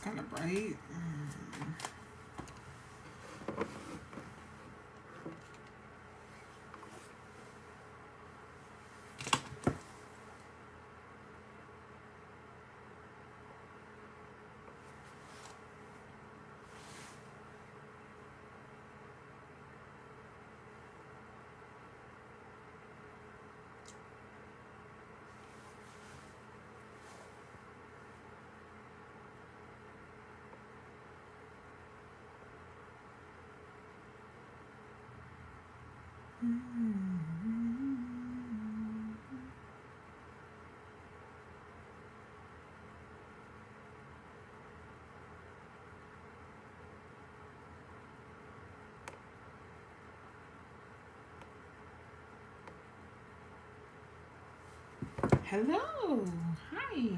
kind of bright. Hello. Hi.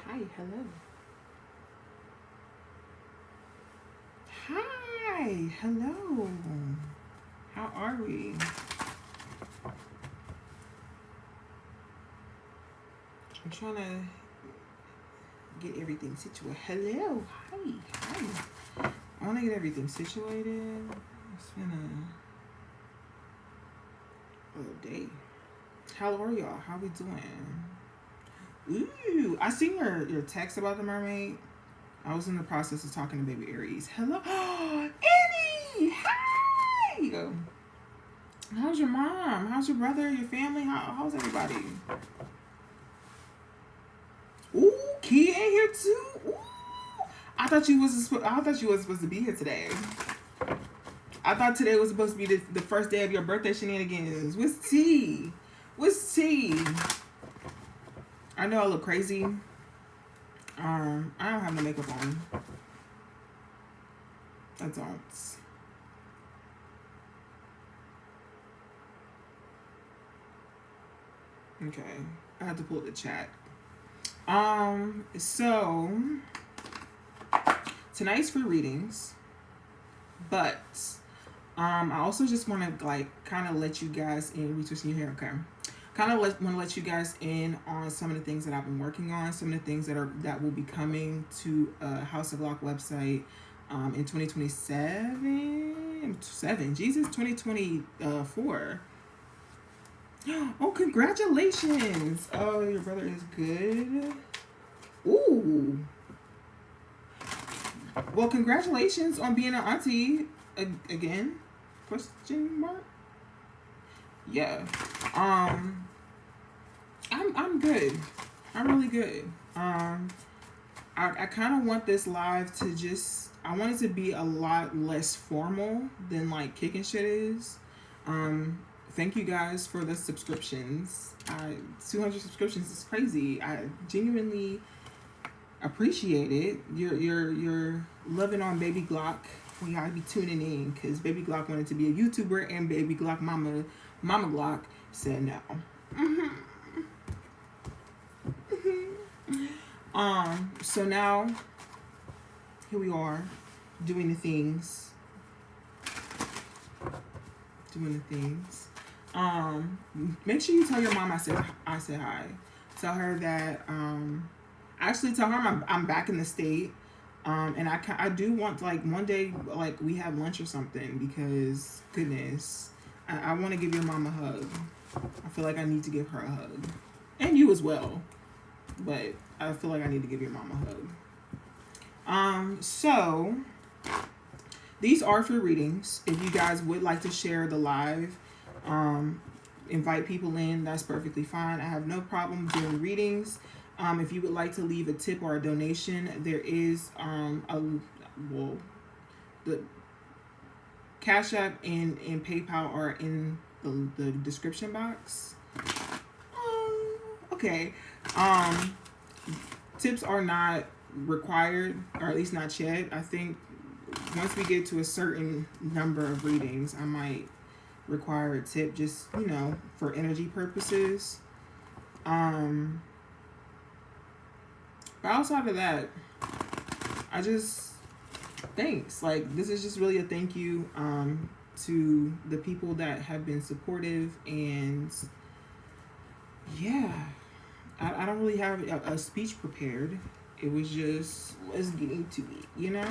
Hi. Hello. Hi. Hello. How are we? I'm trying to get everything situated. Hello. Hi. Hi. I want to get everything situated. It's been a day. How are y'all? How we doing? Ooh, I seen your text about the mermaid. I was in the process of talking to baby Aries. Hello. Annie! Hi! How's your mom? How's your brother? Your family? How's everybody? Ooh, Key in here too. Ooh. I thought you was supposed to be here today. I thought today was supposed to be the first day of your birthday shenanigans. What's tea? What's tea? I know I look crazy. I don't have no makeup on. I don't. Okay, I have to pull up the chat. So tonight's free readings, but I also just want to like kind of let you guys in. Retwisting your hair, okay? Kind of want to let you guys in on some of the things that I've been working on, some of the things that will be coming to House of Lock website in 2027. Jesus, 2024. Oh, congratulations! Oh, your brother is good. Ooh. Well, congratulations on being an auntie again. Question mark. Yeah. I'm good. I'm really good. I kind of want this live to just. I want it to be a lot less formal than like kicking shit is. Thank you guys for the subscriptions. 200 subscriptions is crazy. I genuinely appreciate it. You're loving on Baby Glock. We gotta be tuning in because Baby Glock wanted to be a YouTuber and Baby Glock Mama Glock said no. So now here we are doing the things. Make sure you tell your mom I said hi. Tell her that actually tell her I'm back in the state. And I do want like one day like we have lunch or something because goodness, I want to give your mom a hug. I feel like I need to give her a hug, and you as well. But I feel like I need to give your mom a hug. So these are for readings. If you guys would like to share the live, invite people in, that's perfectly fine. I have no problem doing readings. If you would like to leave a tip or a donation, there is the Cashapp and PayPal are in the description box. Okay. Tips are not required, or at least not yet. I think once we get to a certain number of readings, I might require a tip just, for energy purposes. But outside of that, thanks. Like, this is just really a thank you to the people that have been supportive. And yeah, I don't really have a speech prepared. It was just, let's get into it, you know?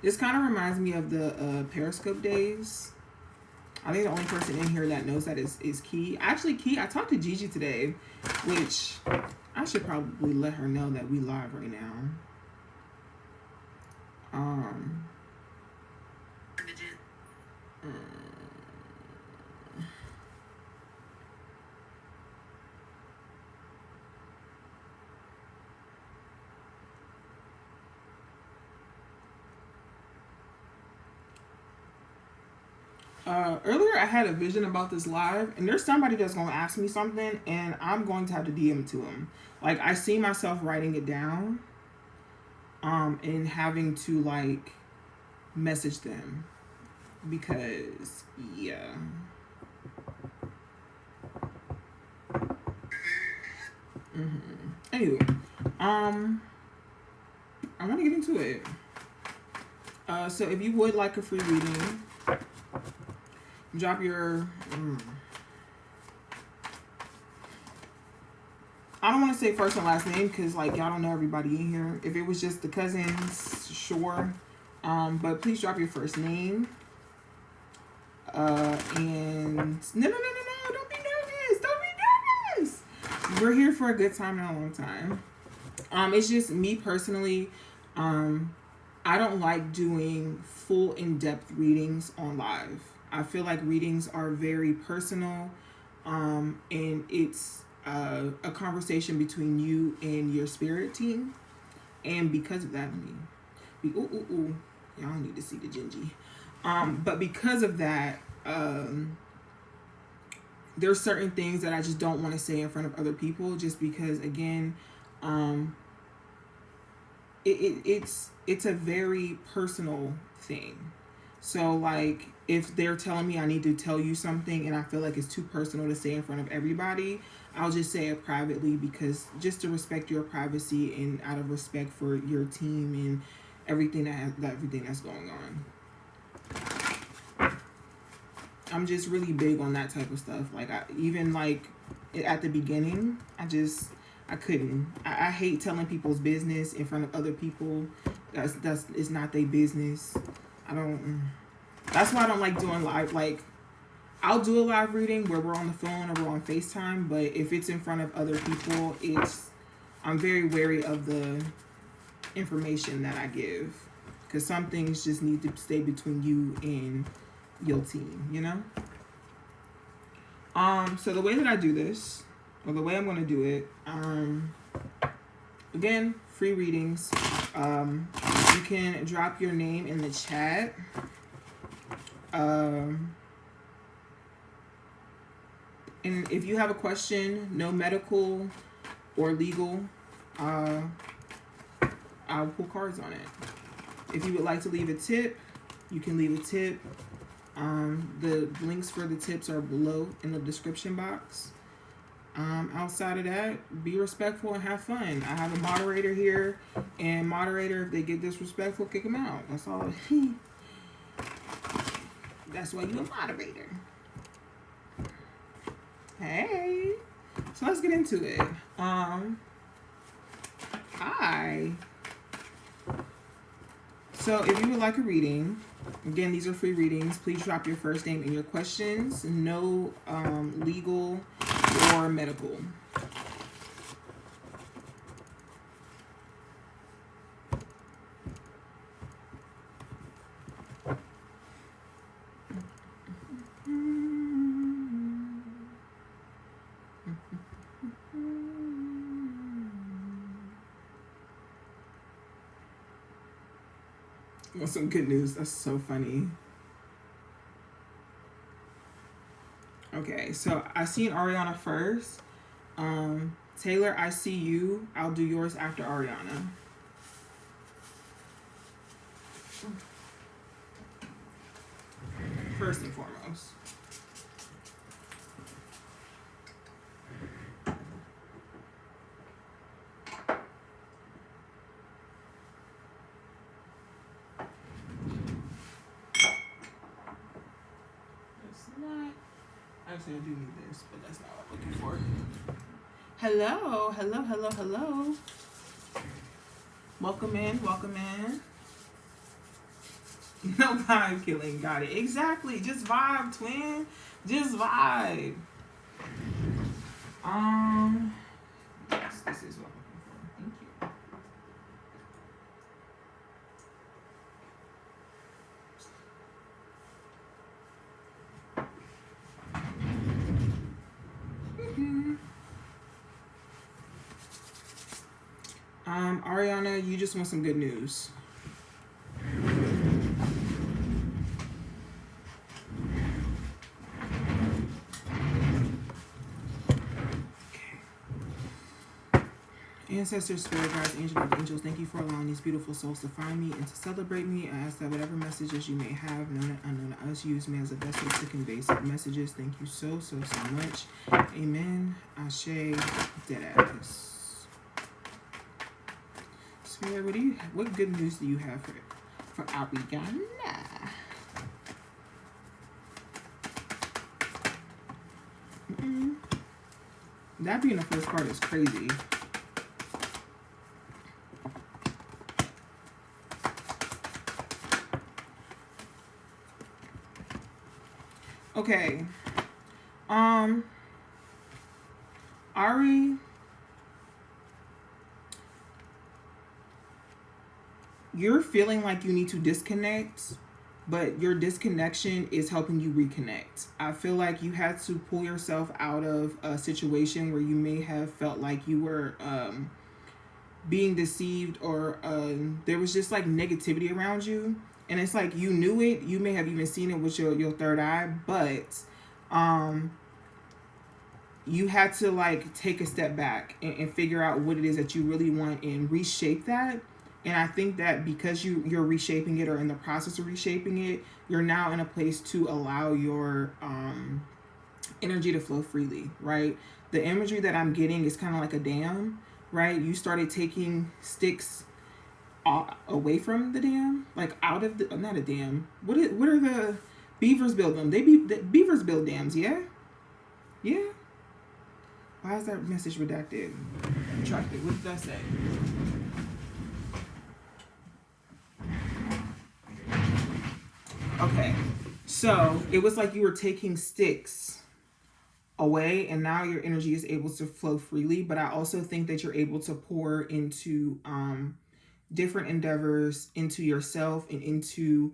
This kind of reminds me of the Periscope days. I think the only person in here that knows that is Key. Actually, Key, I talked to Gigi today, which I should probably let her know that we live right now. Earlier I had a vision about this live, and there's somebody that's gonna ask me something, and I'm going to have to DM it to them. Like, I see myself writing it down, and having to like message them because yeah. Anyway, I want to get into it. So if you would like a free reading, drop your. I don't want to say first and last name because like y'all don't know everybody in here. If it was just the cousins, sure. But please drop your first name. And no, don't be nervous. Don't be nervous. We're here for a good time and a long time. It's just me personally. I don't like doing full in-depth readings on live. I feel like readings are very personal, and it's a conversation between you and your spirit team. And because of that, y'all need to see the Gingy. But because of that, there's certain things that I just don't want to say in front of other people, just because, again, it's a very personal thing. So like, if they're telling me I need to tell you something and I feel like it's too personal to say in front of everybody, I'll just say it privately, because just to respect your privacy and out of respect for your team and everything that's going on. I'm just really big on that type of stuff. Like, even like at the beginning, I couldn't. I hate telling people's business in front of other people. It's not their business. That's why I don't like doing live. Like, I'll do a live reading where we're on the phone or we're on FaceTime, but if it's in front of other people, I'm very wary of the information that I give, because some things just need to stay between you and your team, you know? So the way that I do this, or the way I'm going to do it, again, free readings. You can drop your name in the chat. And if you have a question, no medical or legal, I'll pull cards on it. If you would like to leave a tip, you can leave a tip. The links for the tips are below in the description box. Outside of that, be respectful and have fun. I have a moderator here, and moderator, if they get disrespectful, kick them out. That's all. That's why you're a moderator. Hey, so let's get into it. Hi. So if you would like a reading, again, these are free readings. Please drop your first name and your questions. No legal or medical. Well, some good news. That's so funny. Okay, so I seen Ariana first. Taylor, I see you. I'll do yours after Ariana. First and foremost. Actually, I do need this, but that's not what I'm looking for. Hello, hello, hello, hello. Welcome in, welcome in. No vibe killing, got it. Exactly, just vibe, twin. Just vibe. Yes, this is what I'm looking for. Thank you. Ariana, you just want some good news. Ancestors, spirit guides, angels, thank you for allowing these beautiful souls to find me and to celebrate me. I ask that whatever messages you may have, known and unknown to us, use me as a vessel to convey some messages. Thank you so much. Amen. Ashe. Deadass. Spirit, what good news do you have for Ariana? That being the first card is crazy. Okay. Ari, you're feeling like you need to disconnect, but your disconnection is helping you reconnect. I feel like you had to pull yourself out of a situation where you may have felt like you were being deceived, or there was just like negativity around you. And it's like you knew it. You may have even seen it with your third eye, but you had to like take a step back and figure out what it is that you really want and reshape that. And I think that because you're reshaping it, or in the process of reshaping it, you're now in a place to allow your energy to flow freely, right? The imagery that I'm getting is kind of like a dam, right? You started taking sticks away from the dam, like out of the, not a dam. What are the beavers build them? The beavers build dams, yeah? Yeah? Why is that message redacted? Retracted. What did that say? Okay, so it was like you were taking sticks away, and now your energy is able to flow freely. But I also think that you're able to pour into different endeavors, into yourself, and into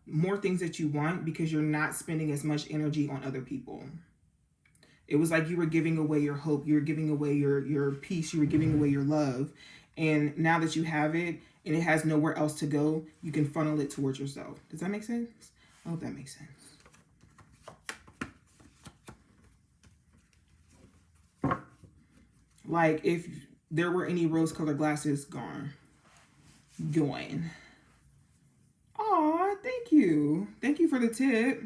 more things that you want, because you're not spending as much energy on other people. It was like you were giving away your hope, you were giving away your peace, you were giving away your love. And now that you have it and it has nowhere else to go, you can funnel it towards yourself. Does that make sense? I hope that makes sense. Like if there were any rose-colored glasses, gone. Aw, thank you. Thank you for the tip.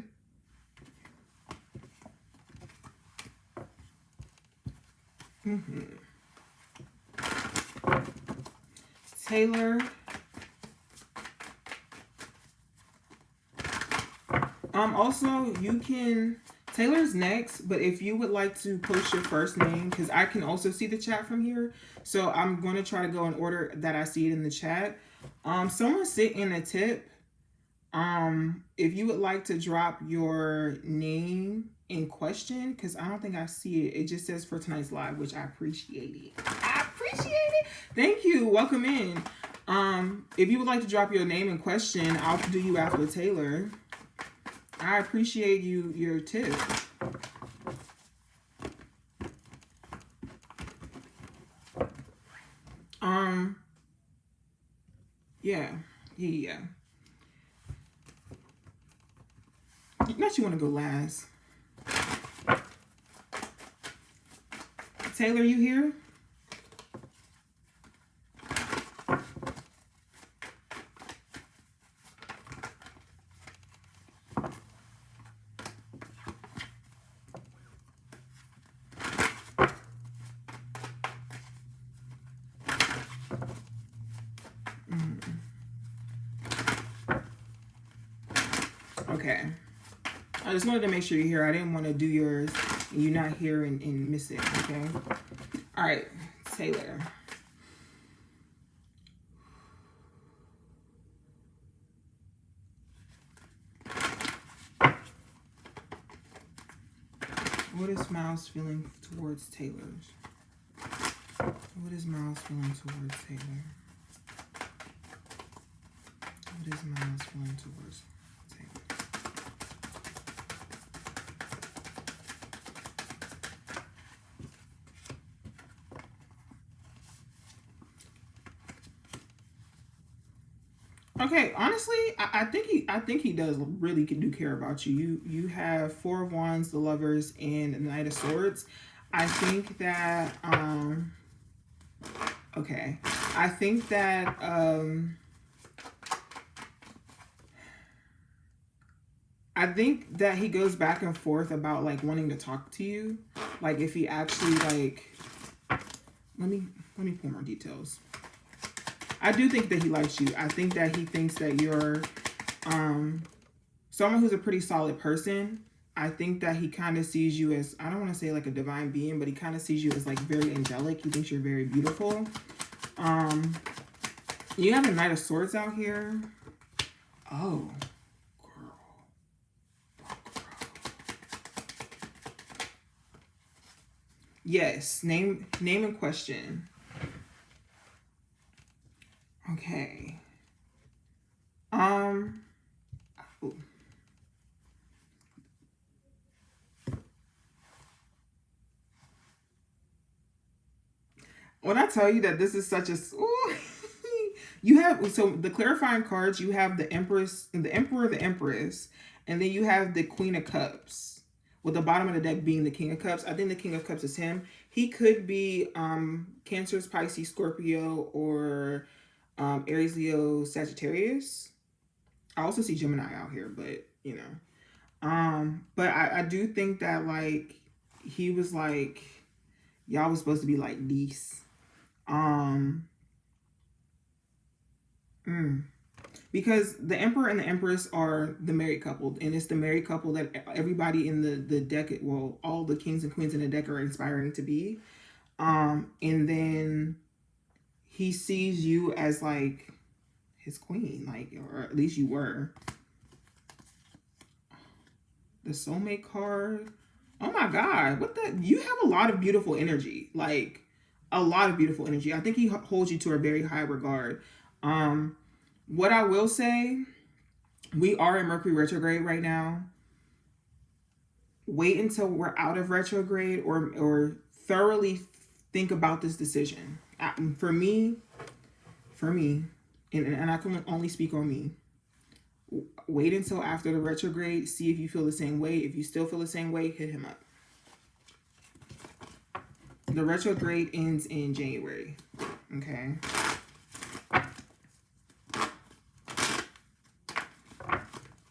Taylor. Also, you can, Taylor's next, but if you would like to post your first name, because I can also see the chat from here, so I'm going to try to go in order that I see it in the chat. Someone sent in a tip. If you would like to drop your name in question, because I don't think I see it. It just says for tonight's live, which I appreciate it. I appreciate it. Thank you. Welcome in. If you would like to drop your name in question, I'll do you after Taylor. I appreciate your tip. Yeah. Not you want to go last. Taylor, you here? Okay. I just wanted to make sure you're here. I didn't want to do yours and you not here and miss it, okay? All right, Taylor. What is Miles feeling towards Taylor's? What is Miles feeling towards Taylor? What is Miles feeling towards Taylor? Okay, honestly, I think he does really do care about you. You have Four of Wands, the Lovers, and the Knight of Swords. I think that okay. I think that he goes back and forth about like wanting to talk to you. Like if he actually like let me pull more details. I do think that he likes you. I think that he thinks that you're someone who's a pretty solid person. I think that he kind of sees you as, I don't want to say like a divine being, but he kind of sees you as like very angelic. He thinks you're very beautiful. You have a Knight of Swords out here. Oh, girl. Yes, name and question. Okay. Oh. When I tell you that this is such a you have, so the clarifying cards, you have the Empress and the Emperor, the Empress, and then you have the Queen of Cups, with the bottom of the deck being the King of Cups. I think the King of Cups is him. He could be Cancer, Pisces, Scorpio, or Aries, Leo, Sagittarius. I also see Gemini out here, but you know. But I do think that like he was like, y'all was supposed to be like these. Because the Emperor and the Empress are the married couple, and it's the married couple that everybody in the deck, well, all the kings and queens in the deck are inspiring to be. And then he sees you as like his queen, like, or at least you were. The soulmate card. Oh my God, what the? You have a lot of beautiful energy, like a lot of beautiful energy. I think he holds you to a very high regard. What I will say, we are in Mercury retrograde right now. Wait until we're out of retrograde or thoroughly think about this decision. For me, and I can only speak on me. Wait until after the retrograde, see if you feel the same way. If you still feel the same way, hit him up. The retrograde ends in January, okay?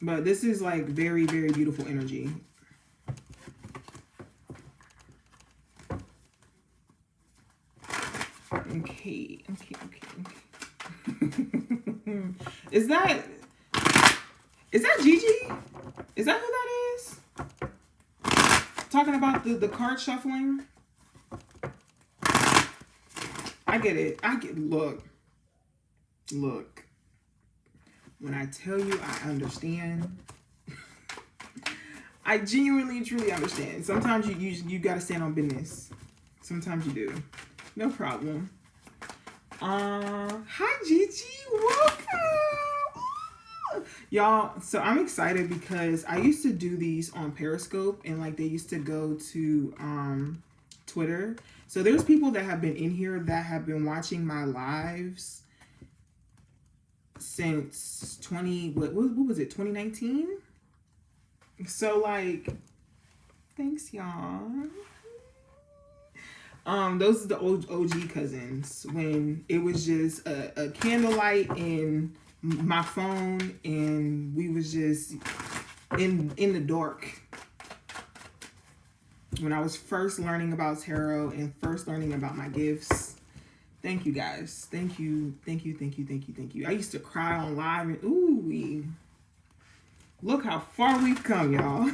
But this is like very, very beautiful energy. Okay. Is that Gigi? Is that who that is? Talking about the card shuffling? I get it. Look. When I tell you I understand, I genuinely, truly understand. Sometimes you gotta stand on business. Sometimes you do. No problem. Hi Gigi, welcome. Y'all, so I'm excited because I used to do these on Periscope and like they used to go to Twitter. So there's people that have been in here that have been watching my lives since what was it, 2019? So like, thanks y'all. Those are the OG cousins when it was just a candlelight and my phone and we was just in the dark. When I was first learning about tarot and first learning about my gifts. Thank you guys. Thank you. I used to cry on live and ooh. Look how far we've come, y'all.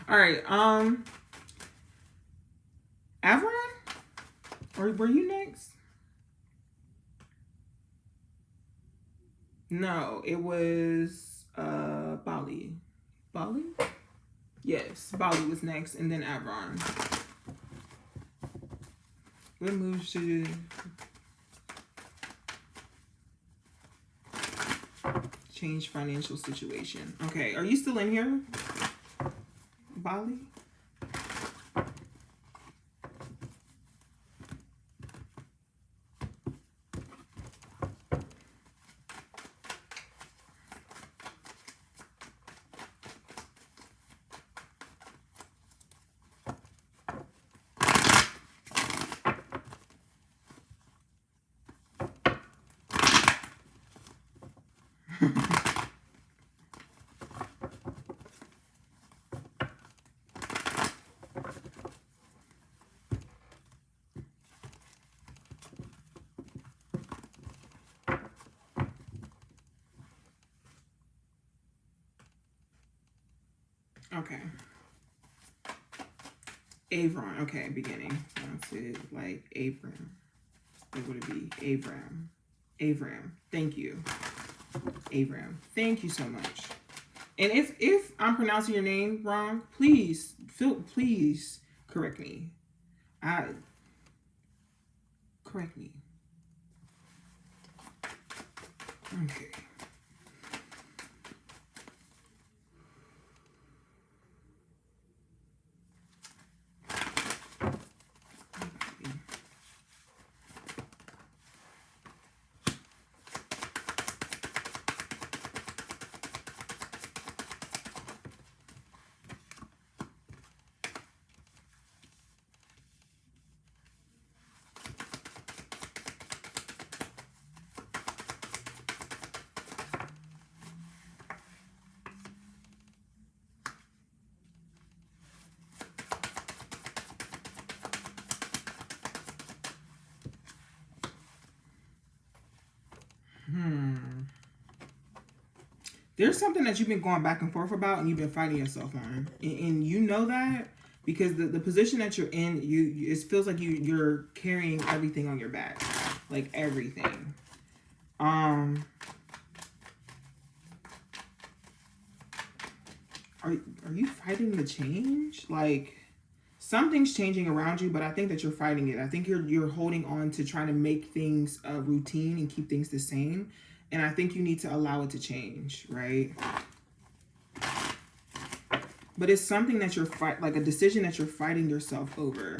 All right. Avron? Or were you next? No, it was Bali. Bali? Yes, Bali was next, and then Avron. What moves should you... Change financial situation. Okay, are you still in here? Bali? Okay. Avron. Okay, beginning. That's it. Like Abram. What would it be? Abram. Avram. Thank you. Avram. Thank you so much. And if I'm pronouncing your name wrong, please correct me. Correct me. Okay. There's something that you've been going back and forth about and you've been fighting yourself on. And you know that because the position that you're in, it feels like you're carrying everything on your back. Like everything. Are you fighting the change? Like something's changing around you, but I think that you're fighting it. I think you're holding on to trying to make things a routine and keep things the same. And I think you need to allow it to change, right? But it's something that you're like a decision that you're fighting yourself over.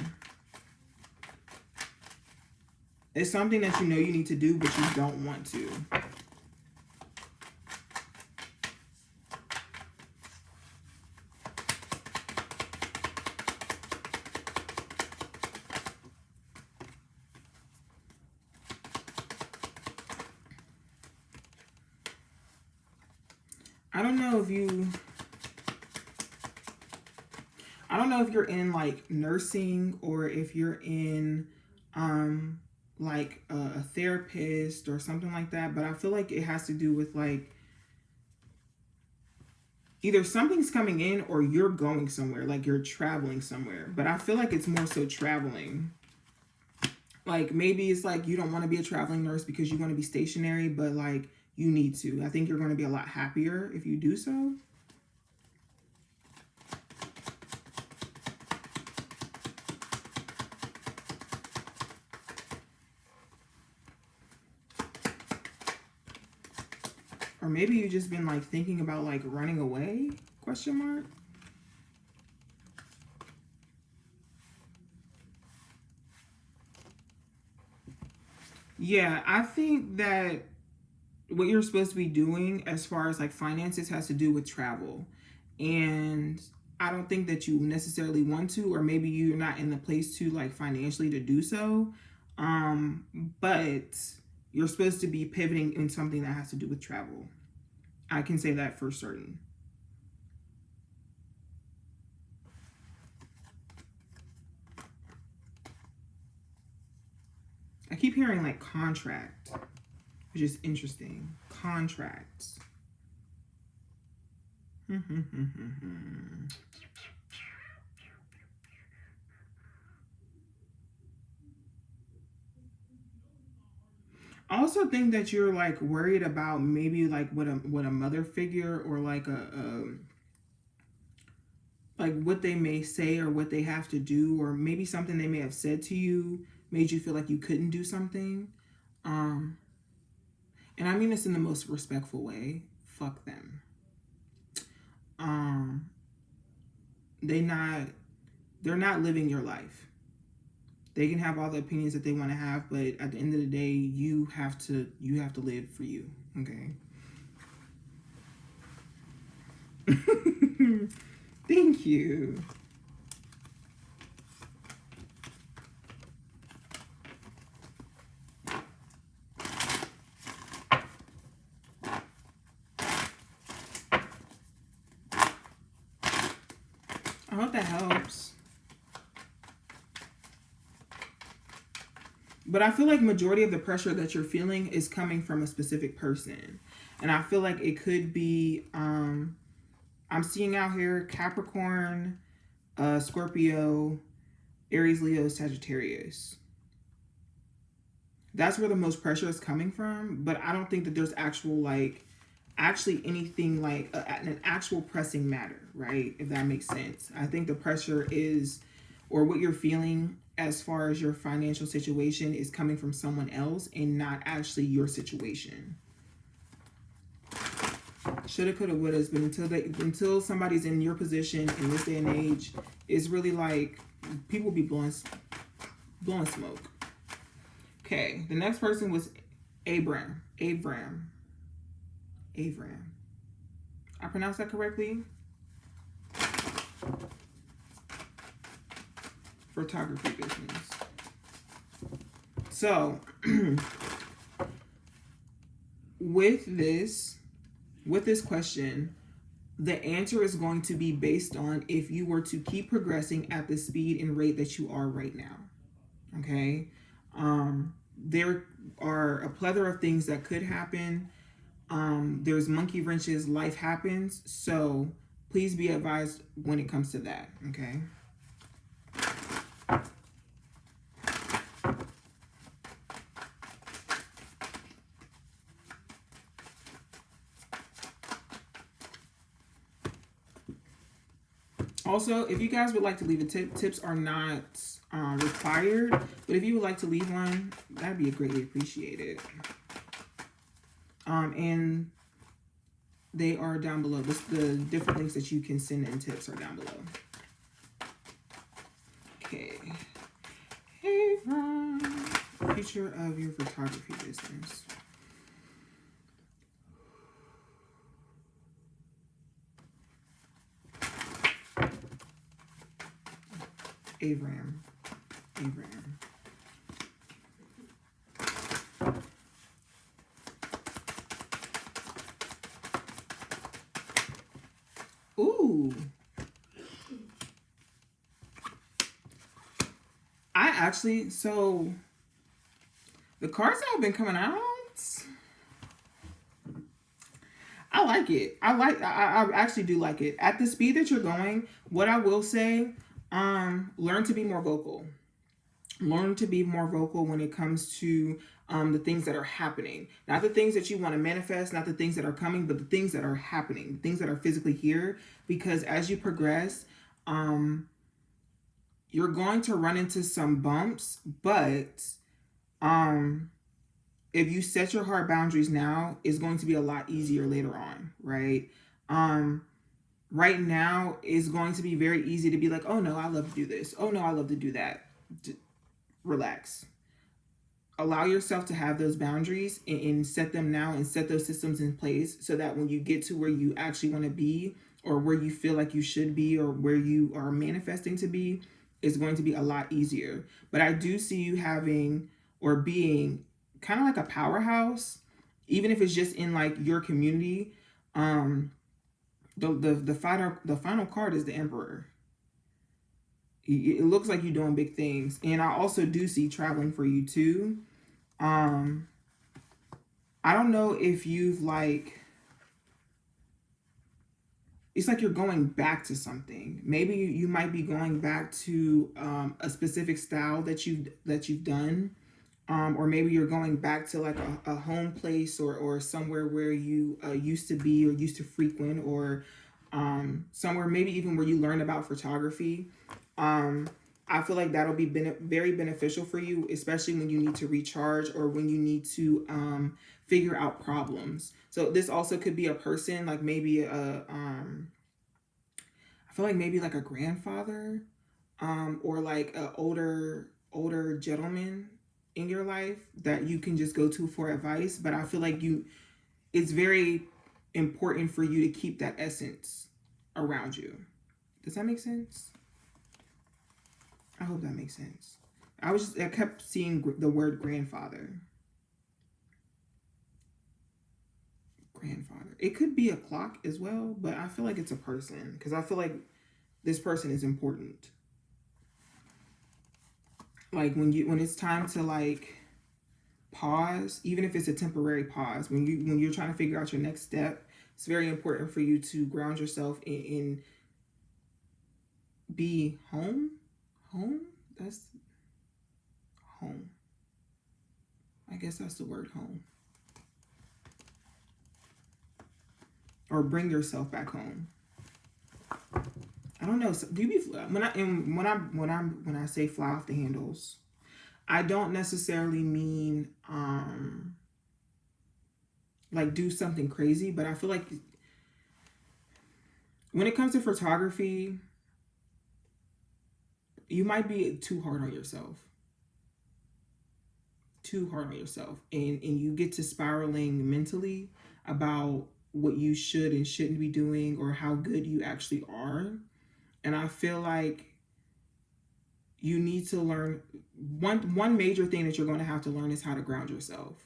It's something that you know you need to do, but you don't want to. I don't know if you're in like nursing or if you're in like a therapist or something like that, but I feel like it has to do with like either something's coming in or you're going somewhere, like you're traveling somewhere. But I feel like it's more so traveling. Like maybe it's like you don't want to be a traveling nurse because you want to be stationary, but like you need to. I think you're going to be a lot happier if you do so. Or maybe you've just been like thinking about like running away, question mark. Yeah, I think that what you're supposed to be doing as far as like finances has to do with travel. And I don't think that you necessarily want to, or maybe you're not in the place to like financially to do so. But you're supposed to be pivoting in something that has to do with travel. I can say that for certain. I keep hearing like contract, which is interesting. Contracts. I also think that you're like worried about maybe like what a mother figure or like a like what they may say or what they have to do, or maybe something they may have said to you made you feel like you couldn't do something. Um, and I mean this in the most respectful way. Fuck them. Um, they not they're not living your life. They can have all the opinions that they want to have, but at the end of the day, you have to live for you. Okay. Thank you. I hope that helps. But I feel like majority of the pressure that you're feeling is coming from a specific person. And I feel like it could be I'm seeing out here Capricorn, Scorpio, Aries, Leo, Sagittarius. That's where the most pressure is coming from, but I don't think that there's actually anything like an actual pressing matter, right? If that makes sense. I think the pressure is, or what you're feeling as far as your financial situation is coming from someone else and not actually your situation. Shoulda, coulda, woulda, but until somebody's in your position in this day and age, it's really like people be blowing smoke. Okay, the next person was Abram. I pronounced that correctly? Photography business. So, with this question, the answer is going to be based on if you were to keep progressing at the speed and rate that you are right now. Okay? There are a plethora of things that could happen. There's monkey wrenches, life happens. So please be advised when it comes to that. Okay. Also, if you guys would like to leave a tip, tips are not required, but if you would like to leave one, that'd be greatly appreciated. And they are down below. The different links that you can send in tips are down below. Okay. Hey, Ron. Future of your photography business. Abram. Ooh. So the cards that have been coming out, I like it. I actually do like it. At the speed that you're going, what I will say, learn to be more vocal. Learn to be more vocal when it comes to the things that are happening. Not the things that you want to manifest, not the things that are coming, but the things that are happening, things that are physically here. Because as you progress, you're going to run into some bumps, but if you set your hard boundaries now, it's going to be a lot easier later on, right? Right now is going to be very easy to be like, oh no, I love to do this. Oh no, I love to do that. Relax. Allow yourself to have those boundaries and set them now and set those systems in place so that when you get to where you actually want to be or where you feel like you should be or where you are manifesting to be, it's going to be a lot easier. But I do see you having or being kind of like a powerhouse, even if it's just in like your community. The final card is the Emperor. It looks like you're doing big things, and I also do see traveling for you too. I don't know if you've like it's like you're going back to something. Maybe you might be going back to a specific style that you've done, or maybe you're going back to like a home place or somewhere where you used to be or used to frequent, or somewhere maybe even where you learned about photography. I feel like that'll be very beneficial for you, especially when you need to recharge or when you need to figure out problems. So this also could be a person, like maybe I feel like maybe like a grandfather, or like a older gentleman in your life that you can just go to for advice. But I feel like it's very important for you to keep that essence around you. Does that make sense? I hope that makes sense. I kept seeing the word grandfather. Grandfather. It could be a clock as well, but I feel like it's a person because I feel like this person is important. Like when it's time to like pause, even if it's a temporary pause, when you're trying to figure out your next step, it's very important for you to ground yourself in be home. Home? That's home. I guess that's the word, home. Or bring yourself back home. I don't know. So do you be when I say fly off the handles, I don't necessarily mean like do something crazy, but I feel like when it comes to photography, you might be too hard on yourself. Too hard on yourself. And you get to spiraling mentally about what you should and shouldn't be doing or how good you actually are. And I feel like you need to learn one major thing that you're going to have to learn is how to ground yourself,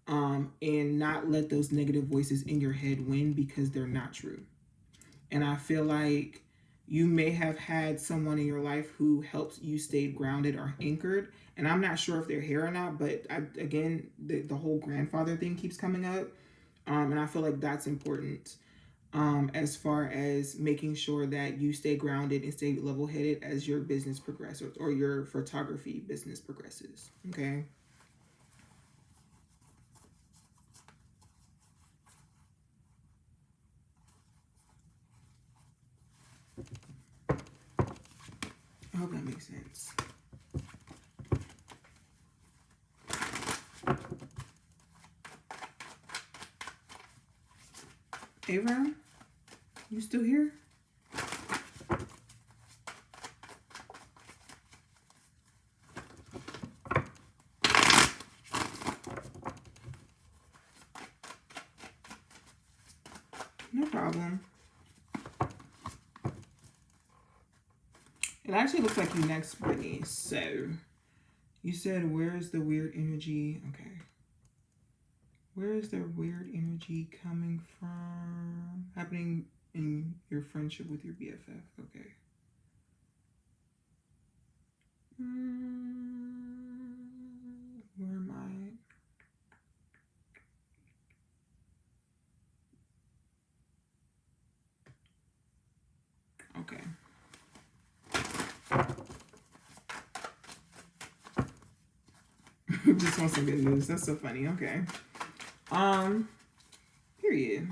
and not let those negative voices in your head win because they're not true. And I feel like you may have had someone in your life who helps you stay grounded or anchored. And I'm not sure if they're here or not, but again, the whole grandfather thing keeps coming up. And I feel like that's important, as far as making sure that you stay grounded and stay level-headed as your business progresses or your photography business progresses. Okay. I hope that makes sense. Avram, you still here? No problem. It actually looks like you next, Brittany. So, you said, where's the weird energy? Okay. Where is the weird energy coming from? Happening in your friendship with your BFF. Okay. Where am I? Okay. Just want some good news. That's so funny. Okay. Period.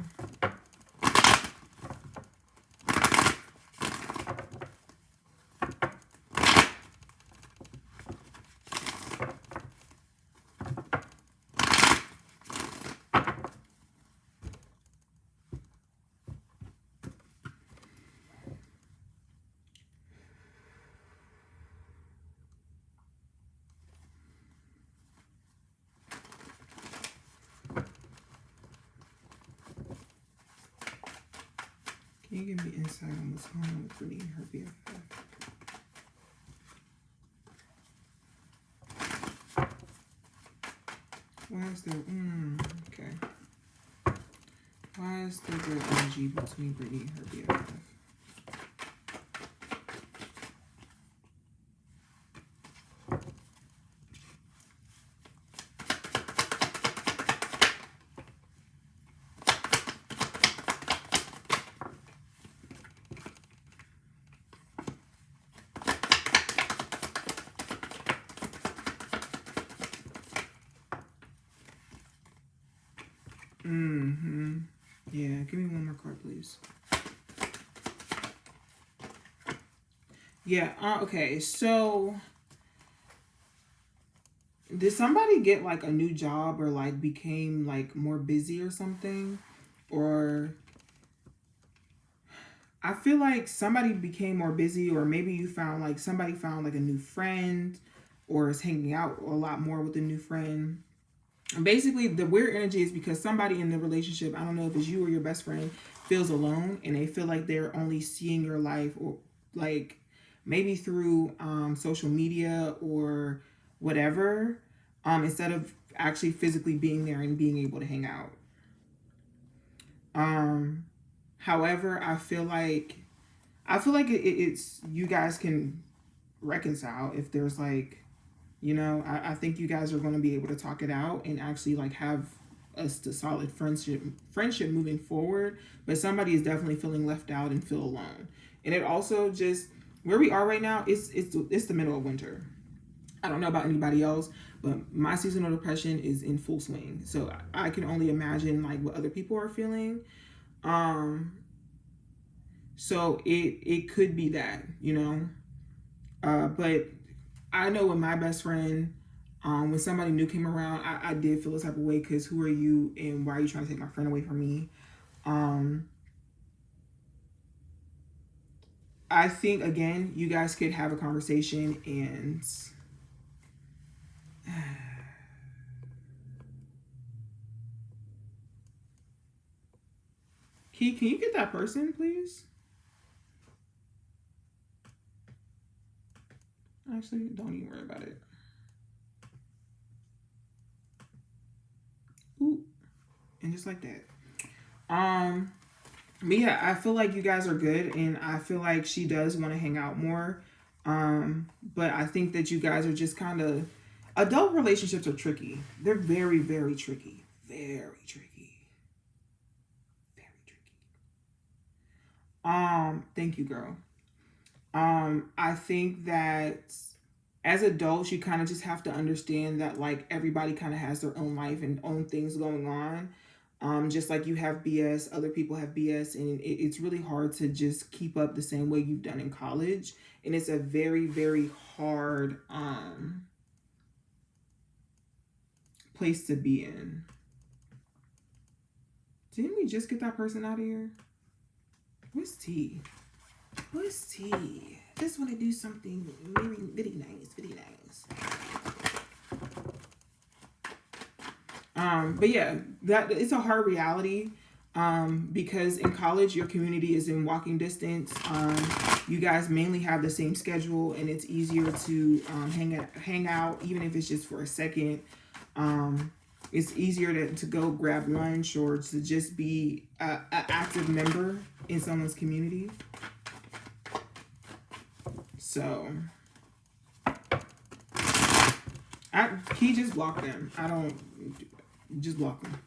Can you give me insight on what's going on with Brittany and her BFF? Why is there, okay. Why is there good energy between Brittany and her BFF? Give me one more card, please. Yeah, okay, so did somebody get like a new job or like became like more busy or something? Or I feel like somebody became more busy, or maybe you found like somebody found like a new friend or is hanging out a lot more with a new friend. And basically, the weird energy is because somebody in the relationship, I don't know if it's you or your best friend, feels alone and they feel like they're only seeing your life or like maybe through social media or whatever, instead of actually physically being there and being able to hang out. However, I feel like it's you guys can reconcile if there's like, you know, I think you guys are going to be able to talk it out and actually like have a solid friendship moving forward. But somebody is definitely feeling left out and feel alone. And it also just where we are right now, it's the middle of winter. I don't know about anybody else, but my seasonal depression is in full swing. So I can only imagine like what other people are feeling. So it could be that, you know. But I know with my best friend, when somebody new came around, I did feel this type of way because who are you and why are you trying to take my friend away from me? I think again, you guys could have a conversation and Key, can you get that person, please? Actually, don't even worry about it. Ooh, and just like that. But yeah, I feel like you guys are good, and I feel like she does want to hang out more. But I think that you guys are just kind of adult relationships are tricky. They're very, very tricky. Very tricky. Very tricky. Thank you, girl. I think that as adults, you kind of just have to understand that like everybody kind of has their own life and own things going on. Just like you have BS, other people have BS, and it's really hard to just keep up the same way you've done in college. And it's a very, very hard place to be in. Didn't we just get that person out of here? What's T? What's T? Just want to do something very, very nice, very nice. But yeah, that it's a hard reality because in college your community is in walking distance. You guys mainly have the same schedule, and it's easier to hang out, even if it's just for a second. It's easier to go grab lunch or to just be an active member in someone's community. So, he just blocked them. I don't just block them.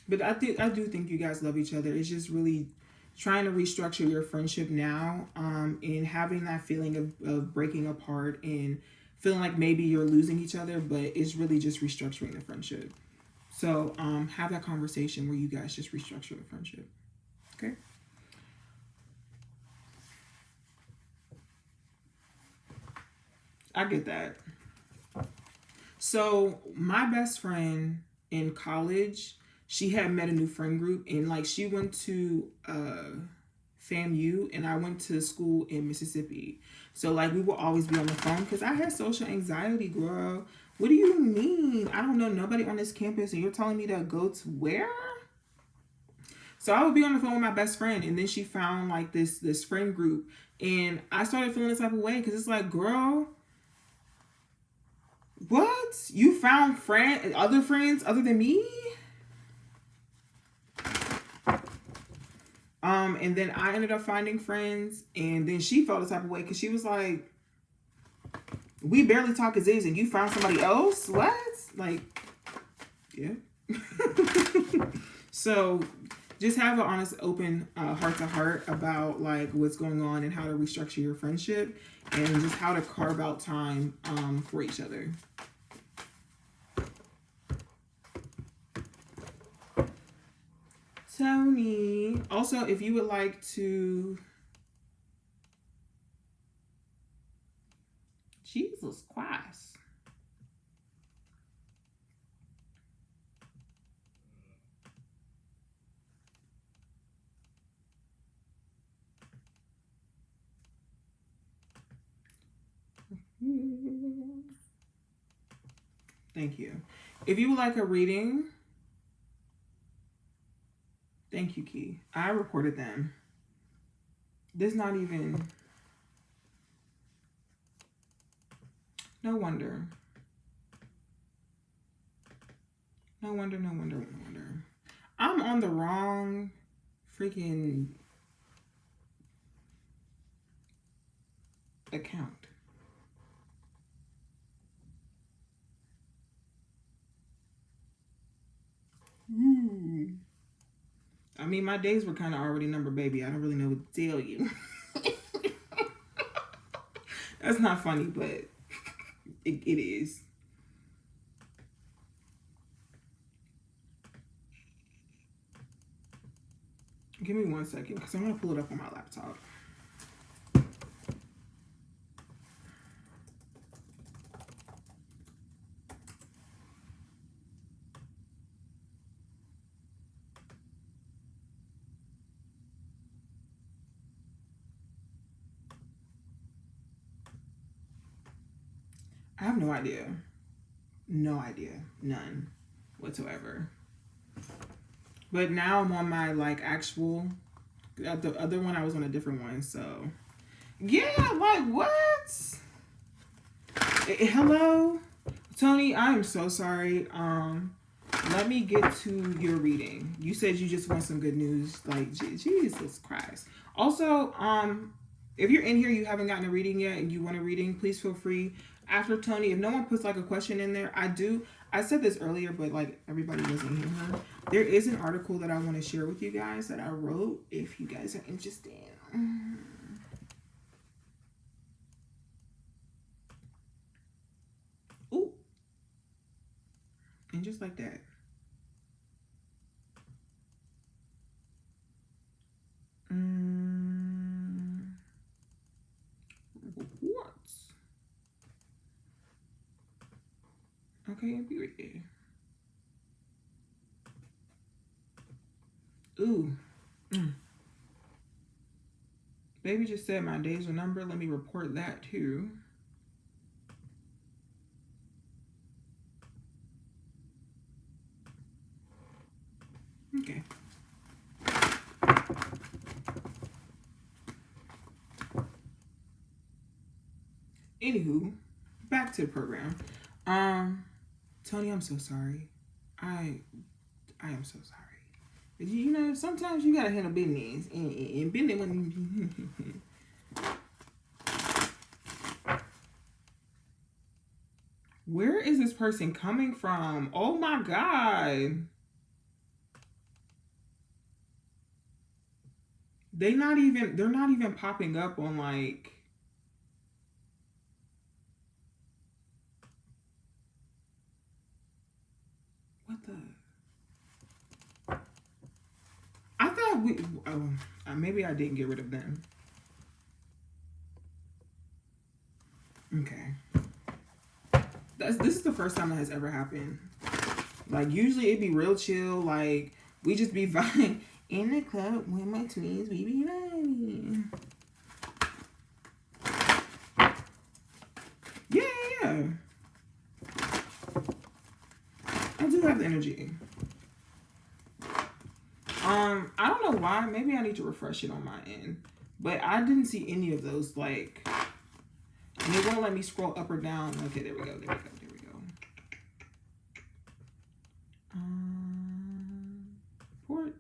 But I do think you guys love each other. It's just really trying to restructure your friendship now, and having that feeling of breaking apart and feeling like maybe you're losing each other, but it's really just restructuring the friendship. So have that conversation where you guys just restructure the friendship. Okay? I get that. So my best friend in college, she had met a new friend group, and like she went to FAMU, and I went to school in Mississippi. So like we will always be on the phone because I had social anxiety, girl. What do you mean? I don't know nobody on this campus, and you're telling me to go to where? So I would be on the phone with my best friend, and then she found like this friend group, and I started feeling this type of way because it's like, girl, what? You found other friends other than me? And then I ended up finding friends, and then she felt the type of way because she was like, we barely talk as is, and you found somebody else? What? Like, yeah. So just have an honest, open heart to heart about like what's going on and how to restructure your friendship and just how to carve out time for each other. Tony. Also, if you would like to... Jesus Christ. Thank you. If you would like a reading, thank you, Key. I reported them. There's not even... No wonder. No wonder, no wonder, no wonder. I'm on the wrong freaking account. I mean, my days were kind of already numbered, baby. I don't really know what to tell you. That's not funny, but it is. Give me 1 second, because I'm going to pull it up on my laptop. I have no idea. No idea. None whatsoever. But now I'm on my, like, actual... The other one, I was on a different one, so... Yeah, like, what? Hello? Tony, I am so sorry. Let me get to your reading. You said you just want some good news. Like, Jesus Christ. Also, if you're in here, you haven't gotten a reading yet, and you want a reading, please feel free. After Tony, if no one puts like a question in there, I said this earlier, but like everybody wasn't here. There is an article that I want to share with you guys that I wrote if you guys are interested. Ooh. And just like that. What? Okay, period. Ooh. Baby just said my days are numbered. Let me report that too. Okay. Anywho, back to the program. Tony, I'm so sorry. I am so sorry. You know, sometimes you gotta handle business, and business when... Where is this person coming from? Oh my God. They're not even popping up on like... What the... I thought we... Oh, maybe I didn't get rid of them. Okay. This is the first time that has ever happened. Like, usually it'd be real chill. Like, we just be vibing in the club with my twins. We be vibing. Yeah. I do have the energy. I don't know why. Maybe I need to refresh it on my end. But I didn't see any of those, like... And it won't let me scroll up or down. Okay, there we go. Port.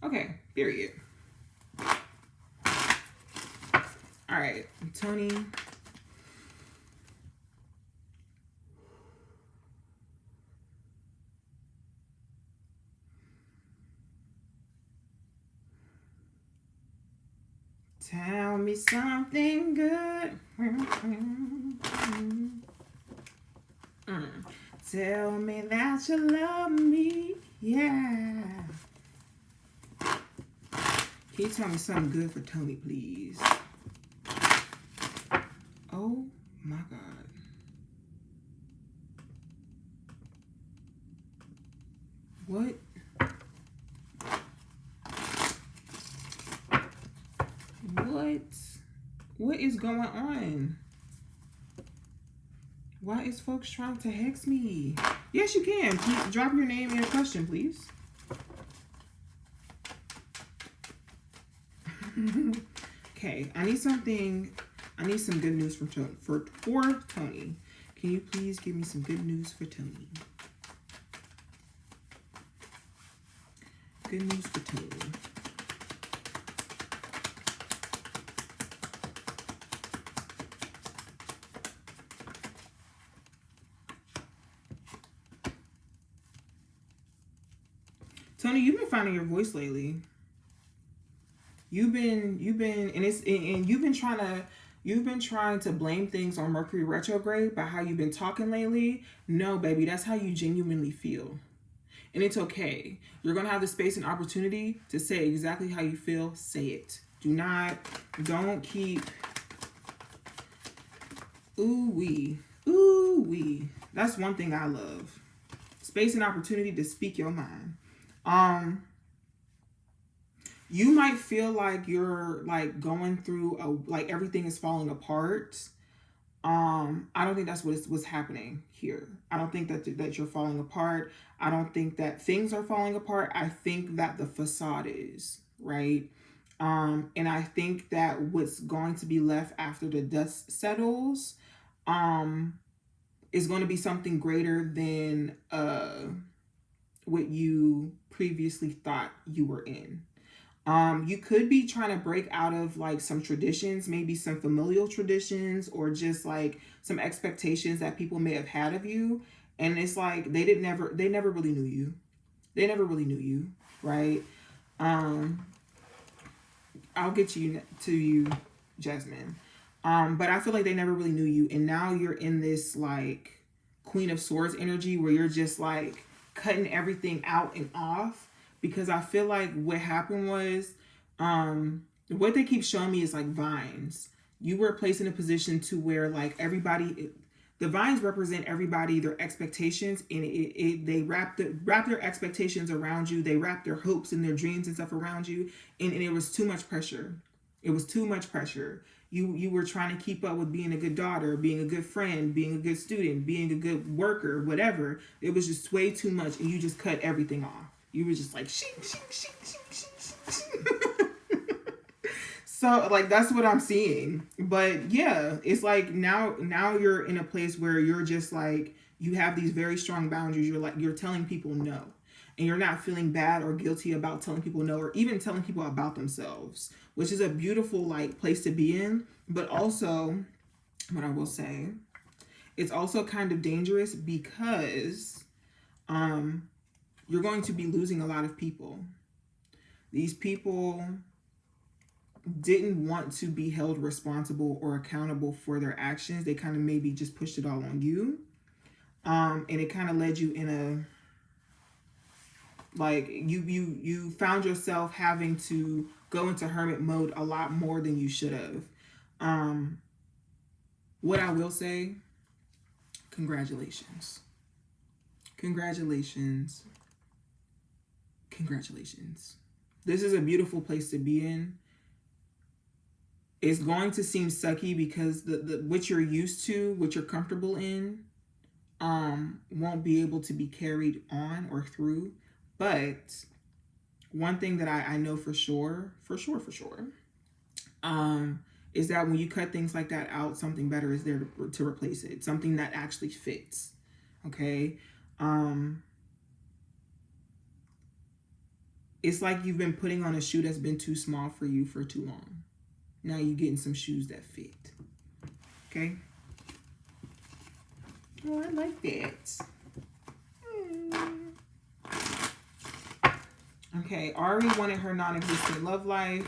Okay, period. All right, Tony. Tell me something good. Tell me that you love me. Yeah. Can you tell me something good for Tony, please? Oh my God. What? What is going on? Why is folks trying to hex me? Yes, you can. Please drop your name and your question, please. Okay, I need some good news for Tony. Can you please give me some good news for Tony? Good news for Tony. Tony, you've been finding your voice lately. You've been trying to blame things on Mercury retrograde by how you've been talking lately. No, baby, that's how you genuinely feel. And it's okay. You're going to have the space and opportunity to say exactly how you feel. Say it. Don't keep ooh-wee. Ooh-wee. That's one thing I love. Space and opportunity to speak your mind. You might feel like you're like going through like everything is falling apart. I don't think that's what's happening here. I don't think that you're falling apart. I don't think that things are falling apart. I think that the facade is, right? And I think that what's going to be left after the dust settles, is going to be something greater than what you previously thought you were in. You could be trying to break out of like some traditions, maybe some familial traditions, or just like some expectations that people may have had of you. And it's like they never really knew you. They never really knew you, right? I'll get to you, Jasmine. But I feel like they never really knew you, and now you're in this like Queen of Swords energy where you're just like cutting everything out and off. Because I feel like what happened was, what they keep showing me is like vines. You were placed in a position to where like everybody, the vines represent everybody, their expectations, and they wrap their expectations around you. They wrap their hopes and their dreams and stuff around you, and it was too much pressure. It was too much pressure. You were trying to keep up with being a good daughter, being a good friend, being a good student, being a good worker, whatever. It was just way too much, and you just cut everything off. You were just like, shing, shing, shing, shing, shing, shing. So, like, that's what I'm seeing. But, yeah, it's like now you're in a place where you're just, like, you have these very strong boundaries. You're telling people no. And you're not feeling bad or guilty about telling people no, or even telling people about themselves, which is a beautiful, like, place to be in. But also, what I will say, it's also kind of dangerous because, you're going to be losing a lot of people. These people didn't want to be held responsible or accountable for their actions. They kind of maybe just pushed it all on you. And it kind of led you in a, like, you found yourself having to go into hermit mode a lot more than you should have. What I will say, congratulations. Congratulations. Congratulations. This is a beautiful place to be in. It's going to seem sucky because the what you're used to, what you're comfortable in, won't be able to be carried on or through. But one thing that I know for sure, is that when you cut things like that out, something better is there to replace it. Something that actually fits. Okay? It's like you've been putting on a shoe that's been too small for you for too long. Now you're getting some shoes that fit. Okay? Oh, I like that. Okay, Ari wanted her non-existent love life.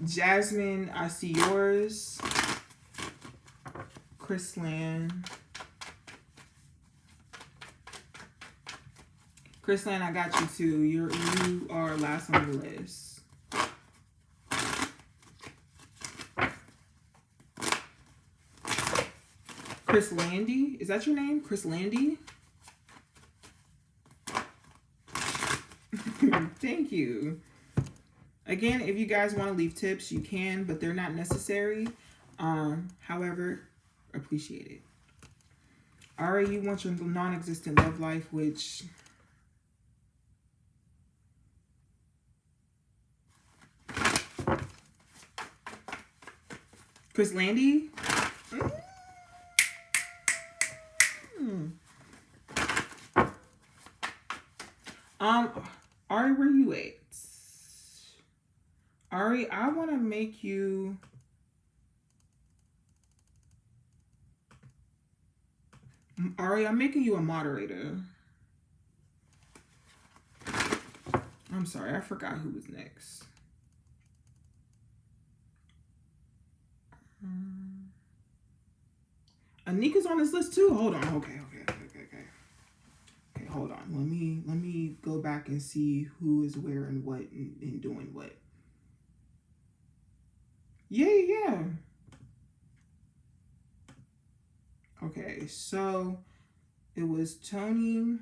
Jasmine, I see yours. Chrisland. Chrisland, I got you too. You are last on the list. Chris Landy, is that your name? Chris Landy? Thank you. Again, if you guys want to leave tips, you can, but they're not necessary. However, appreciate it. Ari, you want your non-existent love life, which... Chris Landy? Ari, where you at? Ari, I want to make you... Ari, I'm making you a moderator. I'm sorry, I forgot who was next. Anika's on this list too. Hold on. Okay. Okay, hold on. Let me go back and see who is where and what and doing what. Yeah. Okay, so it was Tony.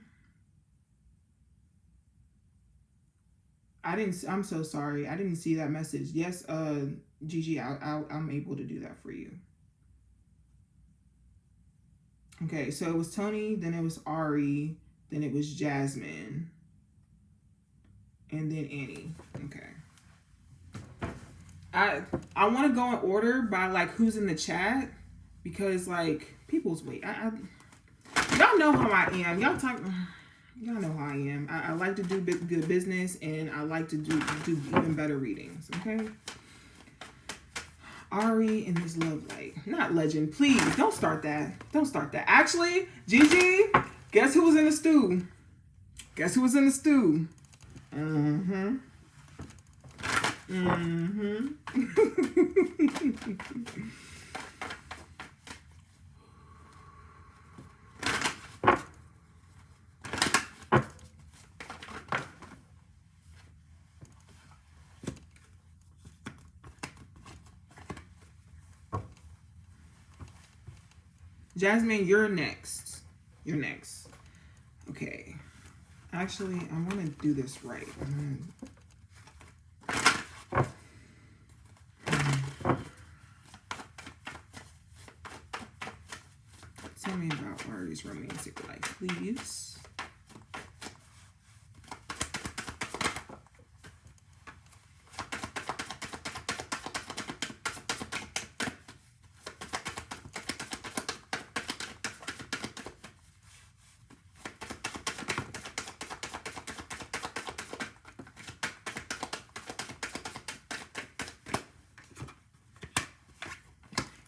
I'm so sorry. I didn't see that message. Yes, Gigi, I'm able to do that for you. Okay, so it was Tony, then it was Ari, then it was Jasmine, and then Annie. Okay. I want to go in order by like who's in the chat because like people's wait. Y'all know how I am. Y'all know how I am. I like to do good business and I like to do even better readings. Okay. Ari and his love light. Not legend. Please don't start that. Don't start that. Actually, Gigi, guess who was in the stew? Guess who was in the stew? Jasmine, you're next. You're next. Okay. Actually, I want to do this right. Tell me about Ari's romantic life, please.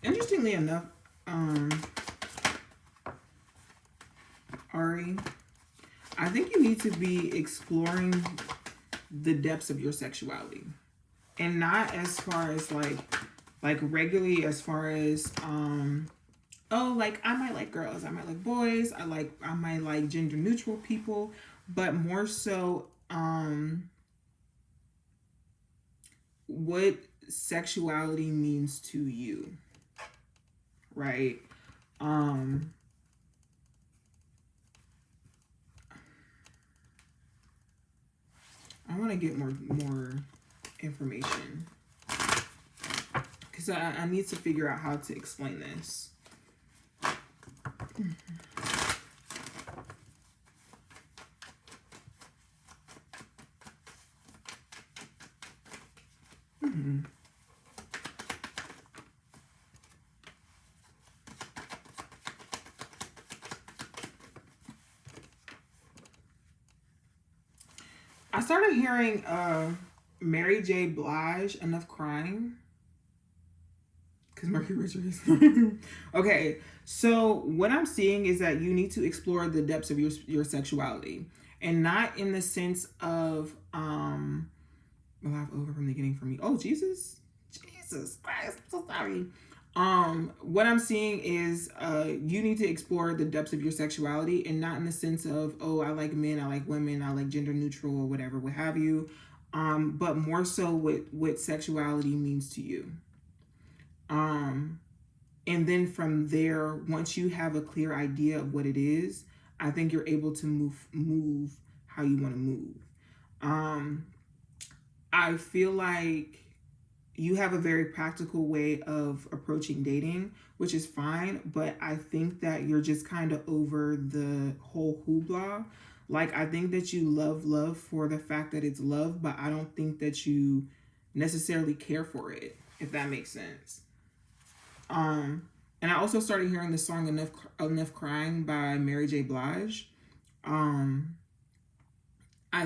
Interestingly enough, Ari, I think you need to be exploring the depths of your sexuality, and not as far as like regularly, as far as oh, like I might like girls, I might like boys, I might like gender neutral people, but more so what sexuality means to you. Right. I want to get more information because I need to figure out how to explain this. I started hearing Mary J. Blige, Enough Crying. Because Mercury retrograde. Okay, so what I'm seeing is that you need to explore the depths of your sexuality. And not in the sense of Alive over from the beginning for me. Oh, Jesus. Jesus Christ. I'm so sorry. What I'm seeing is you need to explore the depths of your sexuality, and not in the sense of, oh, I like men, I like women, I like gender neutral or whatever, what have you. But more so what sexuality means to you. And then from there, once you have a clear idea of what it is, I think you're able to move how you want to move. I feel like you have a very practical way of approaching dating, which is fine, but I think that you're just kind of over the whole hoopla. Like, I think that you love for the fact that it's love, but I don't think that you necessarily care for it, if that makes sense. And I also started hearing the song Enough Crying by Mary J. Blige. I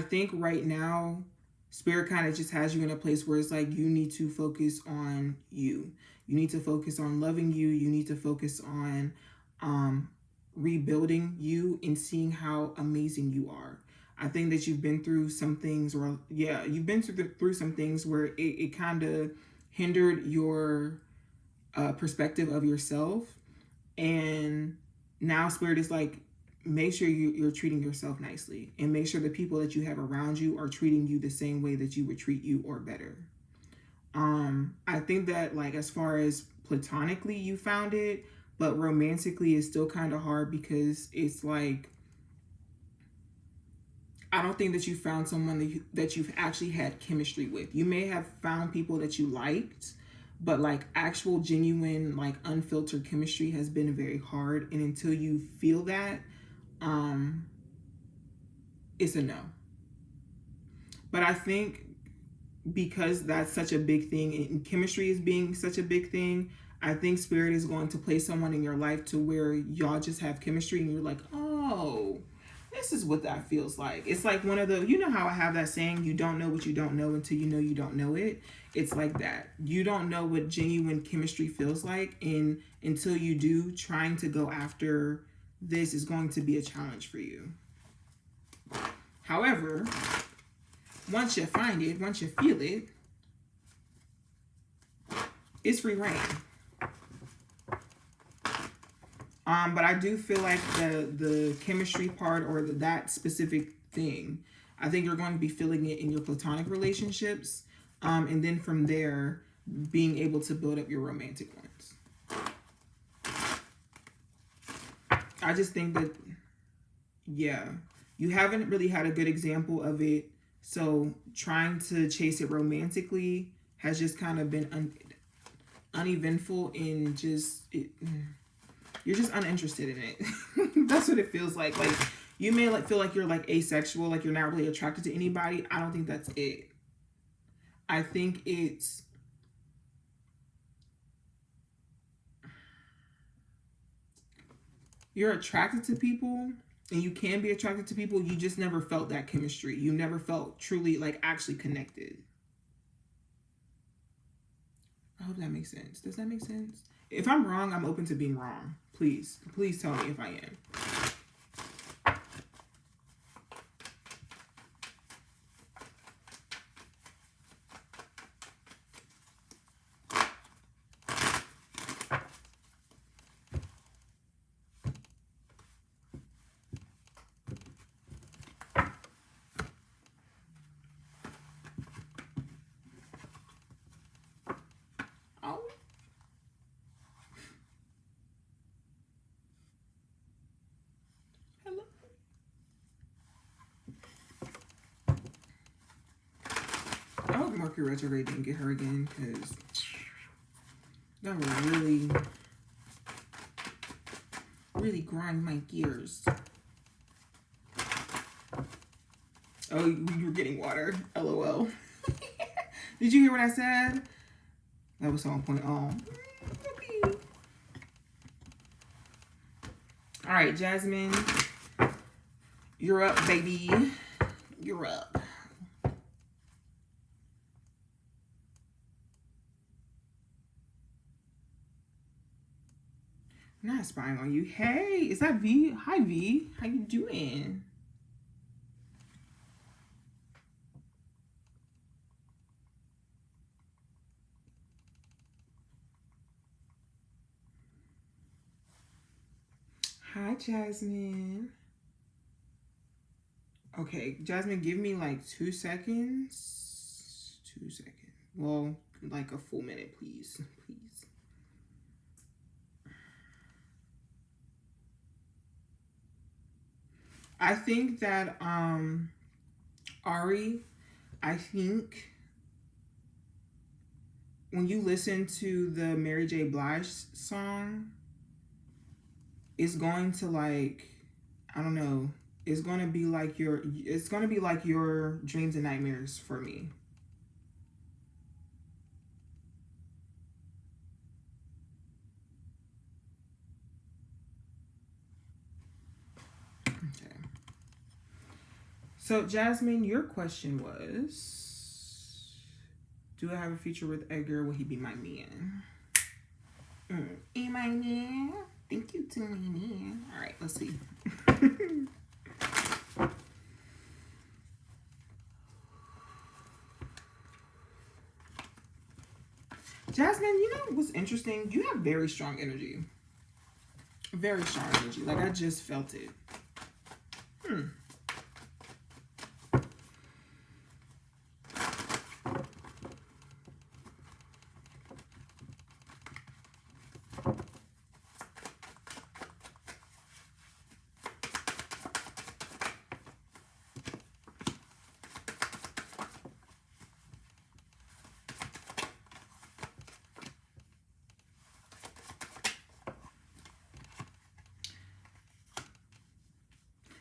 think right now, Spirit kind of just has you in a place where it's like you need to focus on you. You need to focus on loving you. You need to focus on rebuilding you and seeing how amazing you are. I think that you've been through some things, or yeah, you've been through some things where it kind of hindered your perspective of yourself. And now Spirit is like, make sure you're treating yourself nicely, and make sure the people that you have around you are treating you the same way that you would treat you or better. I think that, like, as far as platonically you found it, but romantically it's still kind of hard, because it's like, I don't think that you found someone that you've actually had chemistry with. You may have found people that you liked, but like actual genuine, like unfiltered chemistry has been very hard. And until you feel that, it's a no. But I think because that's such a big thing, and chemistry is being such a big thing, I think Spirit is going to place someone in your life to where y'all just have chemistry and you're like, oh, this is what that feels like. It's like one of the, you know how I have that saying, you don't know what you don't know until you know you don't know it. It's like that. You don't know what genuine chemistry feels like, and until you do, trying to go after this is going to be a challenge for you. However, once you find it, once you feel it, it's free reign. But I do feel like the chemistry part, or that specific thing, I think you're going to be feeling it in your platonic relationships. And then from there, being able to build up your romantic ones. I just think that, yeah, you haven't really had a good example of it. So trying to chase it romantically has just kind of been uneventful, and just, you're just uninterested in it. That's what it feels like. Like, you may feel like you're like asexual, like you're not really attracted to anybody. I don't think that's it. I think it's, you're attracted to people, and you can be attracted to people. You just never felt that chemistry. You never felt truly, like, actually connected. I hope that makes sense. Does that make sense? If I'm wrong, I'm open to being wrong. Please tell me if I am. Mercury retrograde didn't get her again, because that would really grind my gears. Oh, you were getting water. LOL. Did you hear what I said? That was so on point. Oh. Okay. All right, Jasmine. You're up, baby. You're up. I'm not spying on you. Hey, is that V? Hi, V. How you doing? Hi, Jasmine. Okay, Jasmine, give me like 2 seconds. 2 seconds. Well, like a full minute, please. Please. I think that Ari, I think when you listen to the Mary J. Blige song, it's going to like, I don't know, it's going to be like your dreams and nightmares for me. Okay. So Jasmine, your question was, do I have a future with Edgar? Will he be my man? Am I man? Thank you to my man. All right, let's see. Jasmine, you know what's interesting? You have very strong energy. Very strong energy. Like, I just felt it.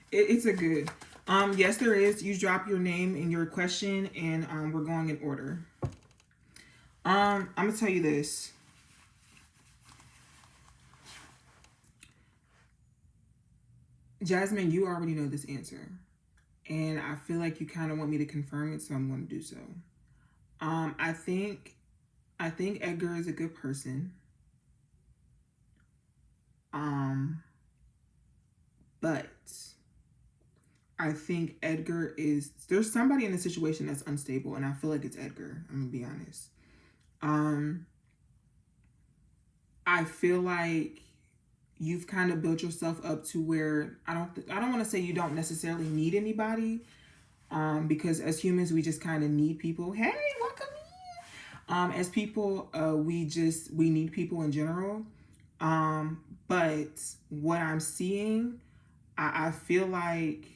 It's a good. Yes, there is. You drop your name and your question, and we're going in order. I'm gonna tell you this. Jasmine, you already know this answer, and I feel like you kind of want me to confirm it, so I'm going to do so. I think Edgar is a good person. But I think Edgar is, there's somebody in the situation that's unstable, and I feel like it's Edgar. I'm gonna be honest. I feel like you've kind of built yourself up to where I don't want to say you don't necessarily need anybody, because as humans we just kind of need people. Hey, welcome in. As people, we need people in general. But what I'm seeing, I feel like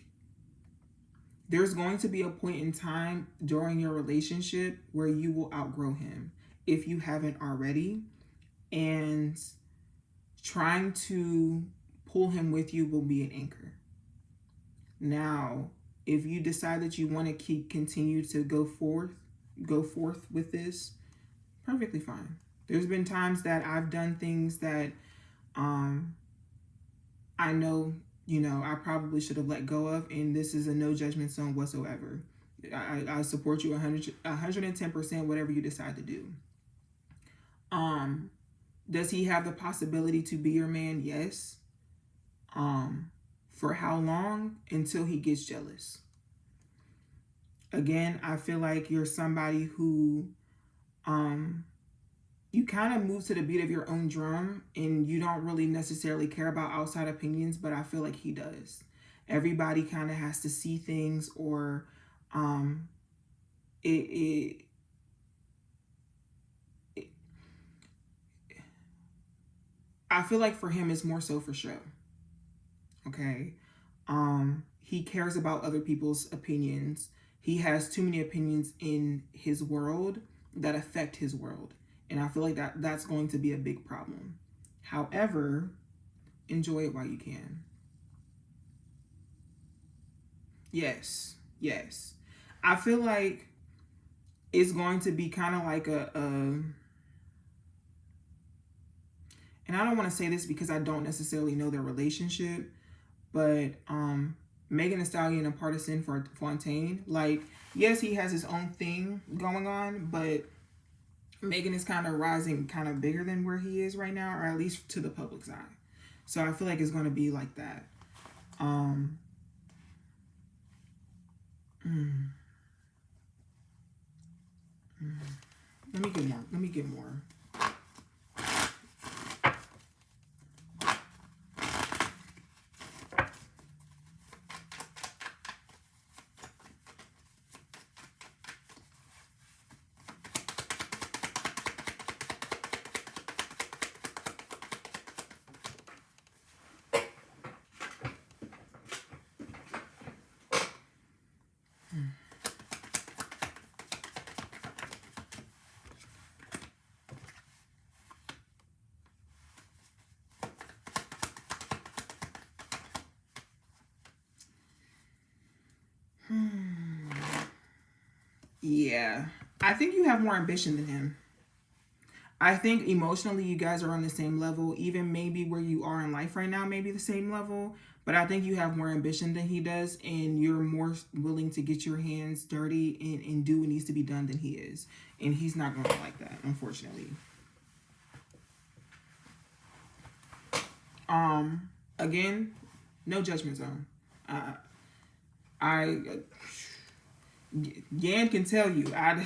there's going to be a point in time during your relationship where you will outgrow him if you haven't already. And trying to pull him with you will be an anchor. Now, if you decide that you want to continue to go forth with this, perfectly fine. There's been times that I've done things that I know, I probably should have let go of, and this is a no judgment zone whatsoever. I support you 110% whatever you decide to do. Does he have the possibility to be your man? Yes. For how long? Until he gets jealous. Again, I feel like you're somebody who you kind of move to the beat of your own drum, and you don't really necessarily care about outside opinions, but I feel like he does. Everybody kind of has to see things, or I feel like for him it's more so for show. Okay. He cares about other people's opinions. He has too many opinions in his world that affect his world. And I feel like that's going to be a big problem. However, enjoy it while you can. Yes. I feel like it's going to be kind of like and I don't want to say this because I don't necessarily know their relationship, but Megan Thee Stallion and Partisan for Fontaine, like, yes, he has his own thing going on, but Megan is kind of rising kind of bigger than where he is right now, or at least to the public's eye. So I feel like it's going to be like that. Let me get more. Yeah. I think you have more ambition than him. I think emotionally you guys are on the same level, even maybe where you are in life right now, maybe the same level. But I think you have more ambition than he does, and you're more willing to get your hands dirty and do what needs to be done than he is. And he's not going to like that, unfortunately. Again, no judgment zone. I Yan can tell you I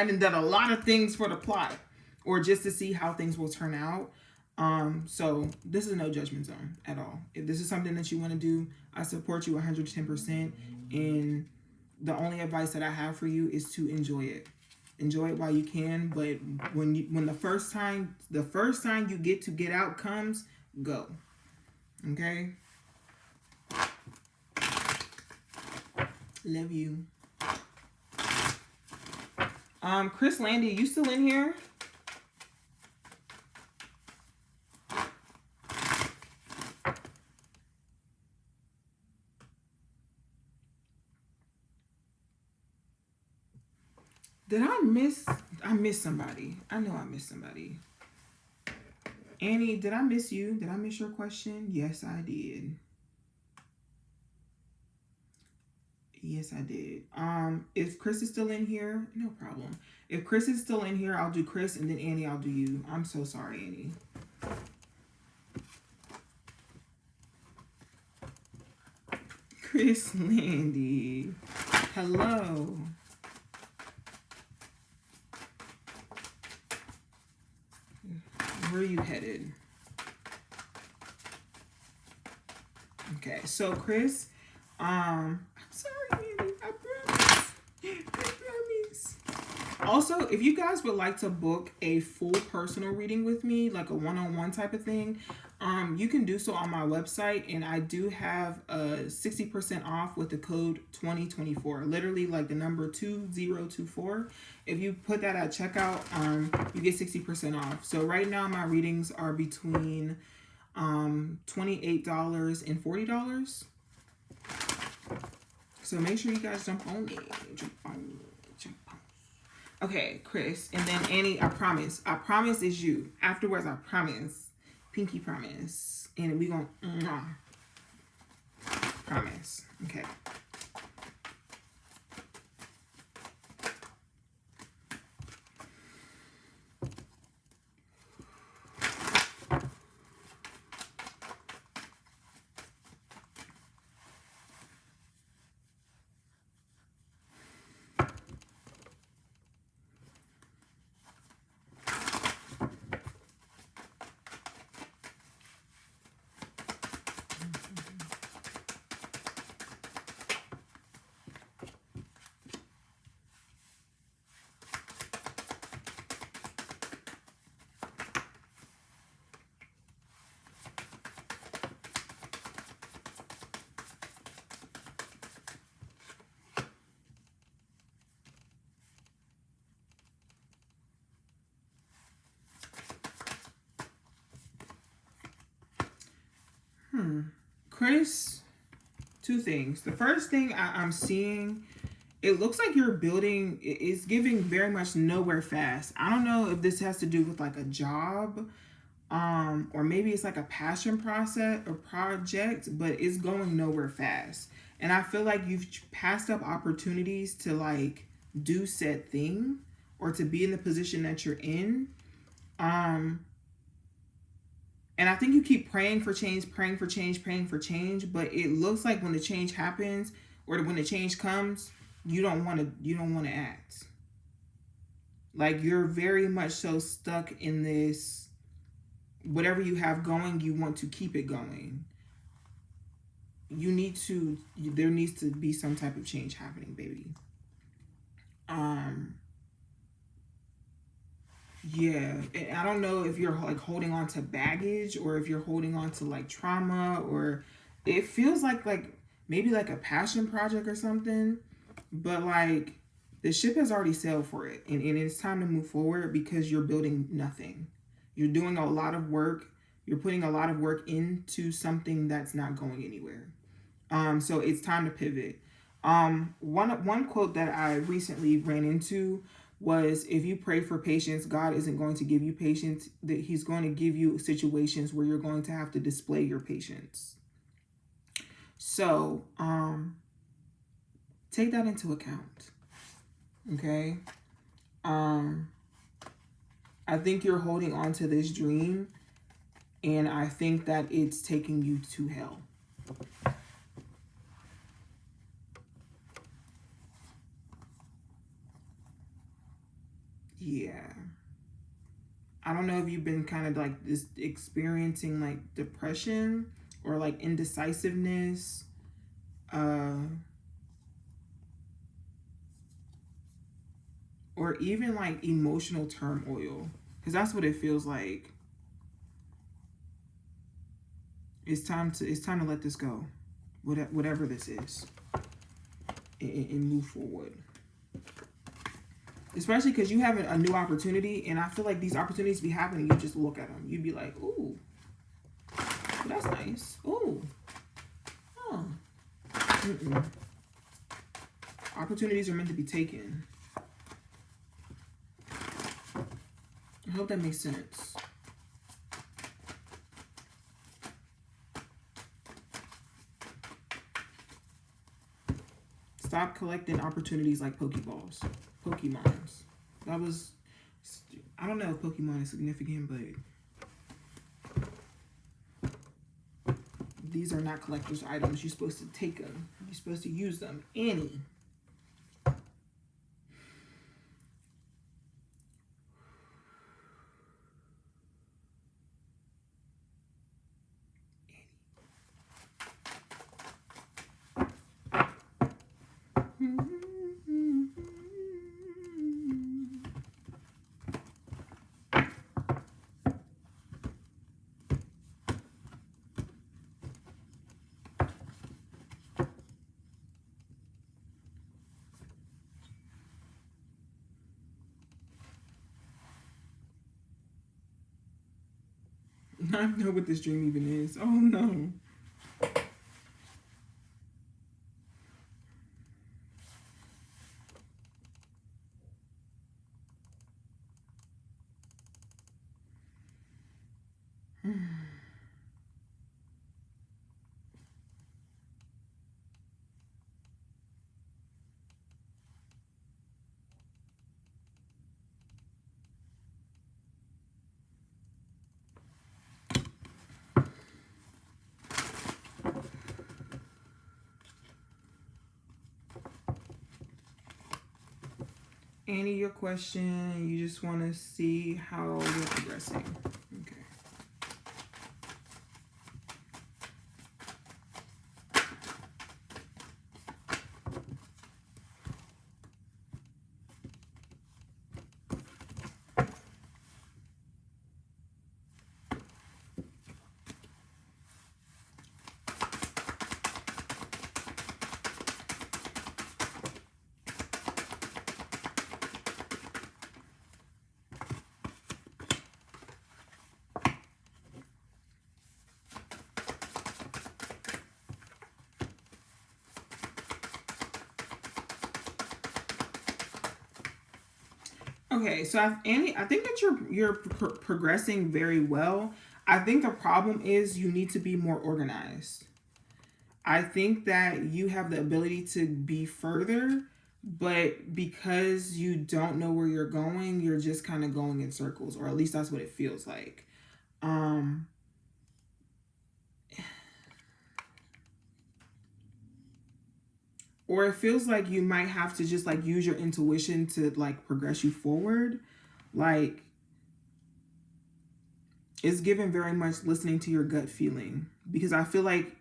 done a lot of things for the plot, or just to see how things will turn out. So this is no judgment zone at all. If this is something that you want to do, I support you 110%. And the only advice that I have for you is to enjoy it. Enjoy it while you can. But when the first time you get out comes, go. Okay. Love you. Chris Landy, you still in here? Did I miss somebody? I know I missed somebody. Annie, did I miss you? Did I miss your question? Yes, I did. Yes, I did. If Chris is still in here, no problem. If Chris is still in here, I'll do Chris, and then Annie, I'll do you. I'm so sorry, Annie. Chris Landy. Hello. Where are you headed? Okay, so Chris, I'm sorry, Andy. I promise. I promise. Also, if you guys would like to book a full personal reading with me, like a one-on-one type of thing, you can do so on my website, and I do have a 60% off with the code 2024. Literally like the number 2024. If you put that at checkout, you get 60% off. So right now my readings are between $28 and $40. So make sure you guys jump on it. Jump on. Okay, Chris, and then Annie, I promise is you. Afterwards, I promise. Pinky promise. And we gonna promise. Okay. Chris, two things. The first thing I'm seeing, it looks like you're building, it's giving very much nowhere fast. I don't know if this has to do with like a job, or maybe it's like a passion process or project, but it's going nowhere fast. And I feel like you've passed up opportunities to like do said thing or to be in the position that you're in. And I think you keep praying for change, but it looks like when the change happens or when the change comes, you don't want to act. Like you're very much so stuck in this, whatever you have going, you want to keep it going. There needs to be some type of change happening, baby. Yeah, and I don't know if you're like holding on to baggage or if you're holding on to like trauma, or it feels like maybe like a passion project or something, but like the ship has already sailed for it, and it's time to move forward because you're building nothing. You're doing a lot of work. You're putting a lot of work into something that's not going anywhere. So it's time to pivot. One quote that I recently ran into was, if you pray for patience, God isn't going to give you patience, that he's going to give you situations where you're going to have to display your patience. So take that into account. Okay. I think you're holding on to this dream, and I think that it's taking you to hell. Yeah. I don't know if you've been kind of like this experiencing like depression or like indecisiveness. Or even like emotional turmoil. Because that's what it feels like. It's time to let this go. Whatever this is. And move forward. Especially because you have a new opportunity, and I feel like these opportunities be happening. You just look at them. You'd be like, ooh, that's nice. Ooh. Huh. Mm-mm. Opportunities are meant to be taken. I hope that makes sense. Stop collecting opportunities like Pokeballs. Pokemons. That was... I don't know if Pokemon is significant, but these are not collector's items. You're supposed to take them. You're supposed to use them. Annie. I know what this dream even is. Oh no. Annie, your question, you just want to see how you're progressing. Okay. Okay, so Annie, I think that you're progressing very well. I think the problem is you need to be more organized. I think that you have the ability to be further, but because you don't know where you're going, you're just kind of going in circles, or at least that's what it feels like. Or it feels like you might have to just like use your intuition to like progress you forward. Like, it's given very much listening to your gut feeling, because I feel like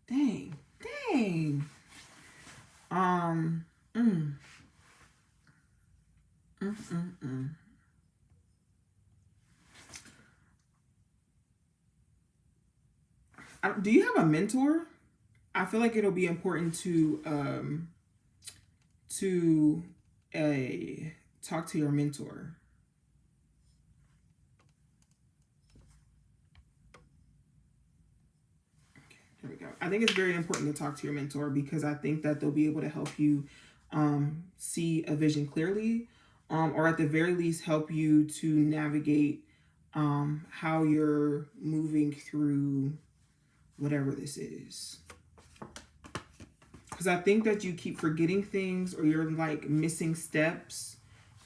dang. Um mm, mm, mm, mm. Do you have a mentor? I feel like it'll be important to talk to your mentor. There we go. I think it's very important to talk to your mentor because I think that they'll be able to help you see a vision clearly, or at the very least help you to navigate how you're moving through whatever this is. Because I think that you keep forgetting things or you're like missing steps,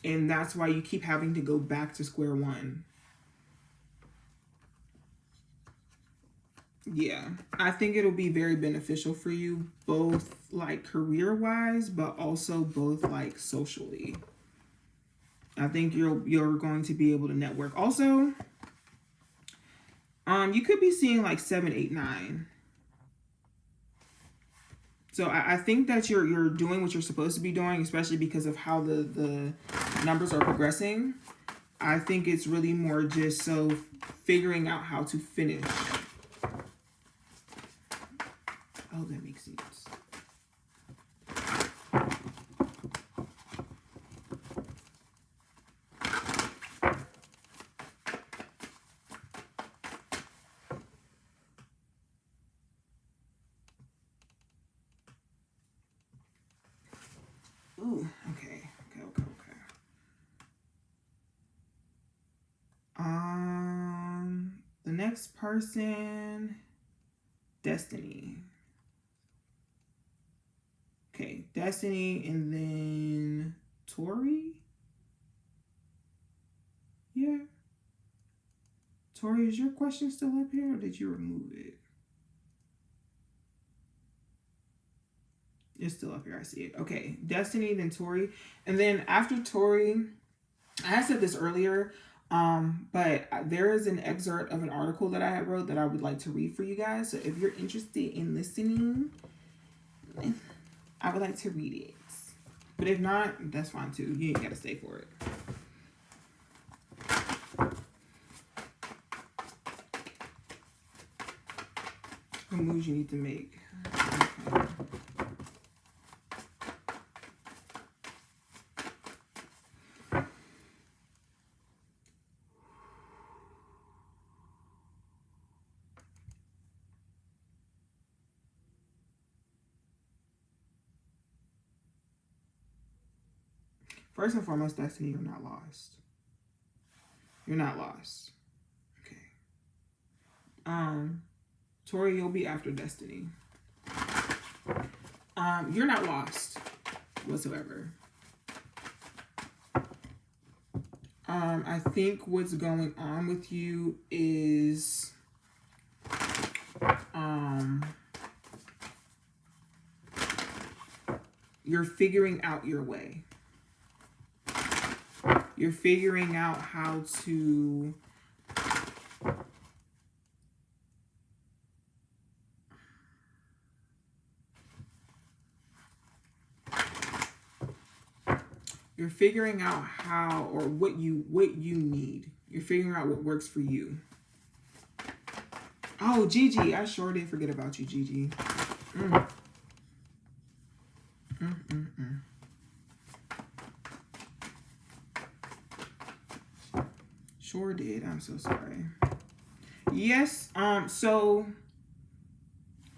and that's why you keep having to go back to square one. Yeah, I think it'll be very beneficial for you, both like career-wise, but also both like socially. I think you're going to be able to network. Also, you could be seeing like 7, 8, 9. So I think that you're doing what you're supposed to be doing, especially because of how the numbers are progressing. I think it's really more just so figuring out how to finish. Oh, that makes sense. Ooh, okay. The next person, Destiny. Okay, Destiny, and then Tori. Yeah. Tori, is your question still up here, or did you remove it? It's still up here. I see it. Okay, Destiny, then Tori, and then after Tori, I had said this earlier, but there is an excerpt of an article that I had wrote that I would like to read for you guys. So if you're interested in listening, I would like to read it. But if not, that's fine too. You ain't got to stay for it. What moves you need to make? Okay. First and foremost, Destiny, you're not lost. You're not lost. Okay. Tori, you'll be after Destiny. You're not lost whatsoever. I think what's going on with you is you're figuring out your way. You're figuring out how to you're figuring out how or what you need. You're figuring out what works for you. Oh, Gigi, I sure did forget about you, Gigi. Sure did. I'm so sorry. Yes, so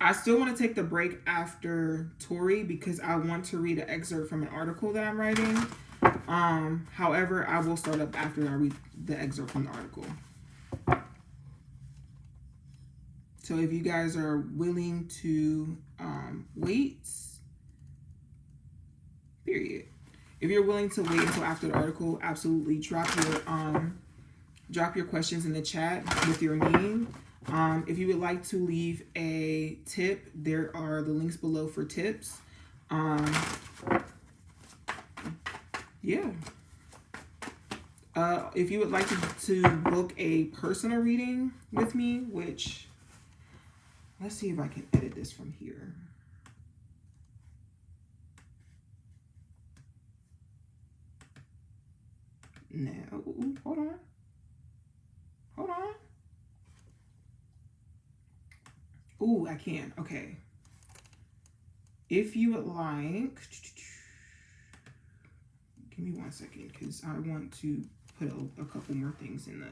I still want to take the break after Tori because I want to read an excerpt from an article that I'm writing. However, I will start up after I read the excerpt from the article. So if you guys are willing to wait, period. If you're willing to wait until after the article, absolutely drop your questions in the chat with your name. If you would like to leave a tip, there are the links below for tips. Yeah. If you would like to book a personal reading with me, which, let's see if I can edit this from here. No, hold on. Ooh, I can. Okay. If you would like, give me 1 second because I want to put a couple more things in the.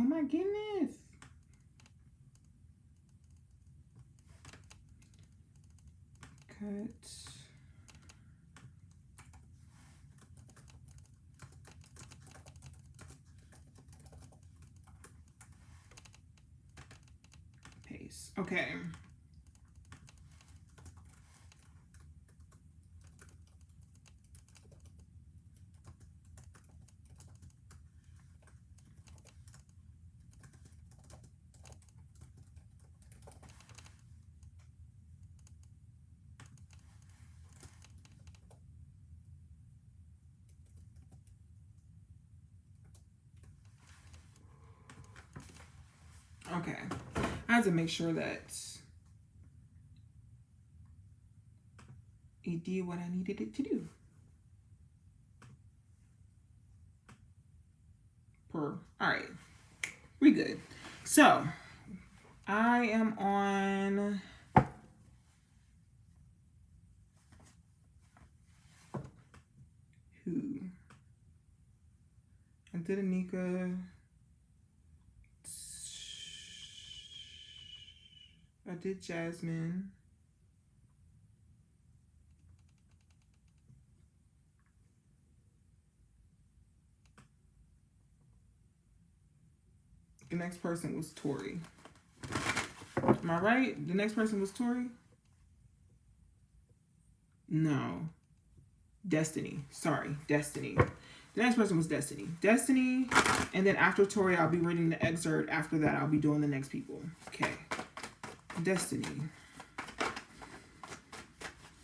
Oh my goodness. Cut. Paste. Okay. Okay. I have to make sure that it did what I needed it to do. All right. We good. So I am on who? I did Anika. I did Jasmine. The next person was Tori. Am I right? The next person was Tori? No. Destiny. Sorry, Destiny. The next person was Destiny. Destiny, and then after Tori, I'll be reading the excerpt. After that, I'll be doing the next people. Okay. Destiny.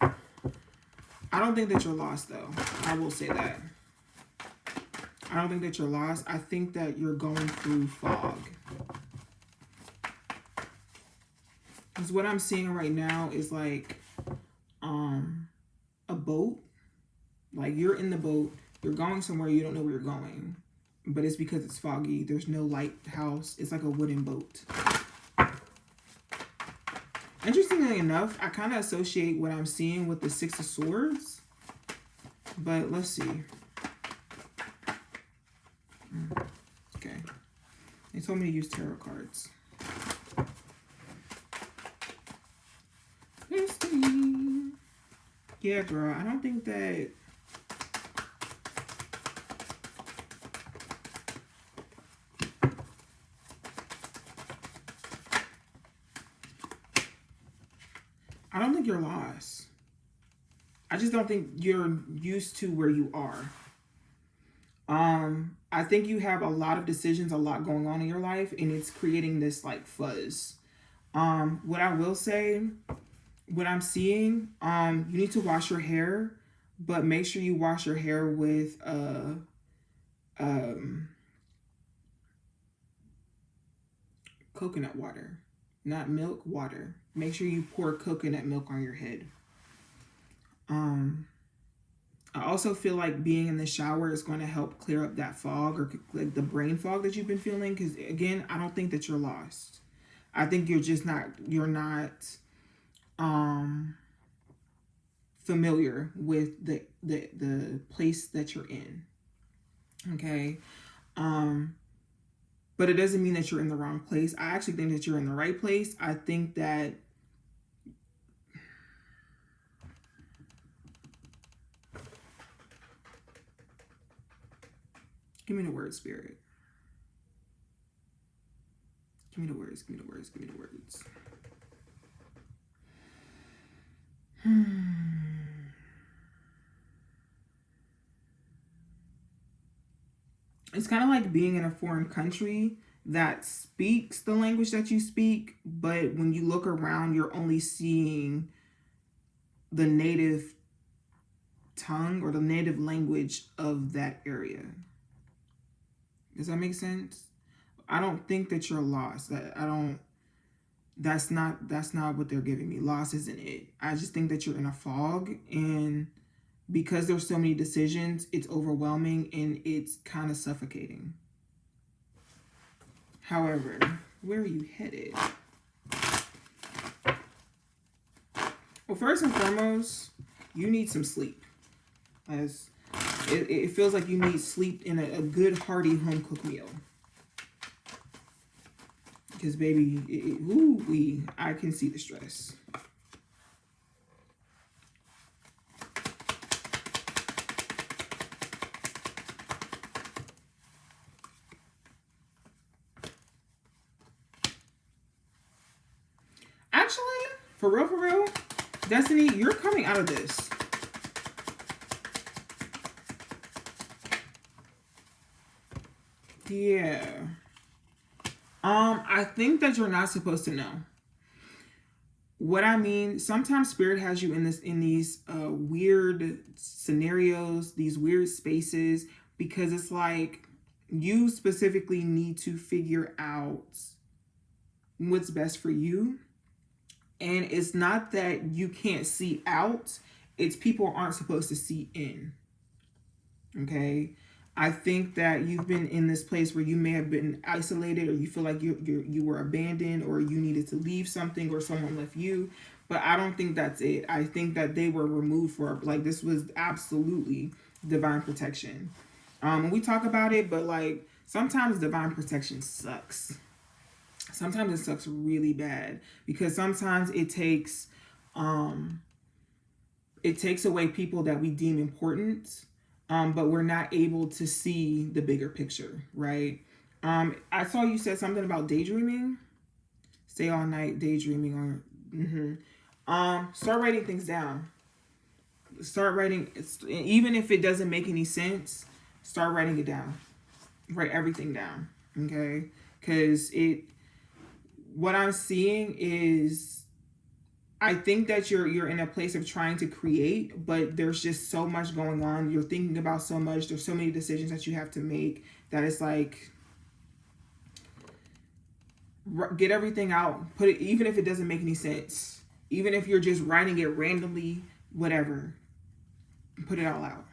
I don't think that you're lost, though. I will say that. I don't think that you're lost. I think that you're going through fog. Because what I'm seeing right now is like a boat. Like you're in the boat. You're going somewhere, you don't know where you're going. But it's because it's foggy. There's no lighthouse. It's like a wooden boat. Interestingly enough, I kind of associate what I'm seeing with the Six of Swords. But let's see. Okay. They told me to use tarot cards. Destiny. Yeah, girl. I don't think that... I don't think you're lost. I just don't think you're used to where you are. I think you have a lot of decisions, a lot going on in your life, and it's creating this like fuzz. What I will say, what I'm seeing, you need to wash your hair, but make sure you wash your hair with coconut water, not milk, water. Make sure you pour coconut milk on your head. I also feel like being in the shower is going to help clear up that fog or like the brain fog that you've been feeling. Because again, I don't think that you're lost. I think you're just not, familiar with the place that you're in. Okay. But it doesn't mean that you're in the wrong place. I actually think that you're in the right place. I think that give me the word, Spirit. Give me the words, give me the words, give me the words. It's kind of like being in a foreign country that speaks the language that you speak, but when you look around, you're only seeing the native tongue or the native language of that area. Does that make sense? I don't think that you're lost. That's not what they're giving me. Lost isn't it. I just think that you're in a fog, and because there's so many decisions, it's overwhelming and it's kind of suffocating. However, where are you headed? Well, first and foremost, you need some sleep. As it feels like you need sleep in a good, hearty home-cooked meal. Because, baby, I can see the stress. Actually, for real, Destiny, you're coming out of this. Yeah. I think that you're not supposed to know. What I mean, sometimes spirit has you in these weird scenarios, these weird spaces, because it's like you specifically need to figure out what's best for you. And it's not that you can't see out, it's people aren't supposed to see in. Okay? I think that you've been in this place where you may have been isolated, or you feel like you were abandoned, or you needed to leave something, or someone left you. But I don't think that's it. I think that they were removed for, like, this was absolutely divine protection. We talk about it, but like sometimes divine protection sucks. Sometimes it sucks really bad, because sometimes it takes away people that we deem important, but we're not able to see the bigger picture, right? I saw you said something about daydreaming. Stay all night daydreaming on. Start writing things down. Start writing, even if it doesn't make any sense. Start writing it down. Write everything down, okay? Because what I'm seeing is, I think that you're in a place of trying to create, but there's just so much going on. You're thinking about so much. There's so many decisions that you have to make that it's like, get everything out. Put it, even if it doesn't make any sense. Even if you're just writing it randomly, whatever. Put it all out.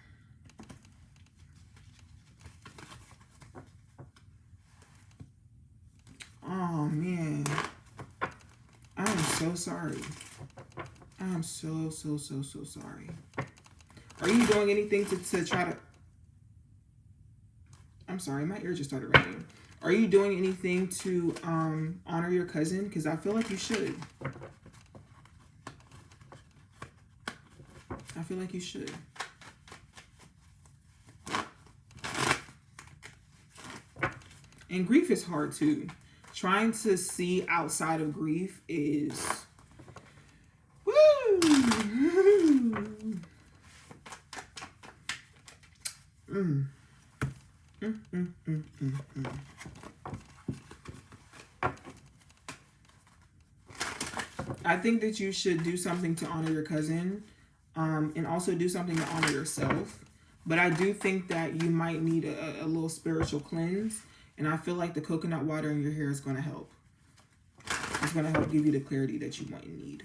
Oh, man. I'm so sorry. I'm so sorry. Are you doing anything to try to... I'm sorry, my ear just started ringing. Are you doing anything to honor your cousin? Because I feel like you should. I feel like you should. And grief is hard too. Trying to see outside of grief is... Woo! I think that you should do something to honor your cousin, and also do something to honor yourself. But I do think that you might need a little spiritual cleanse, and I feel like the coconut water in your hair is going to help. It's going to help give you the clarity that you might need.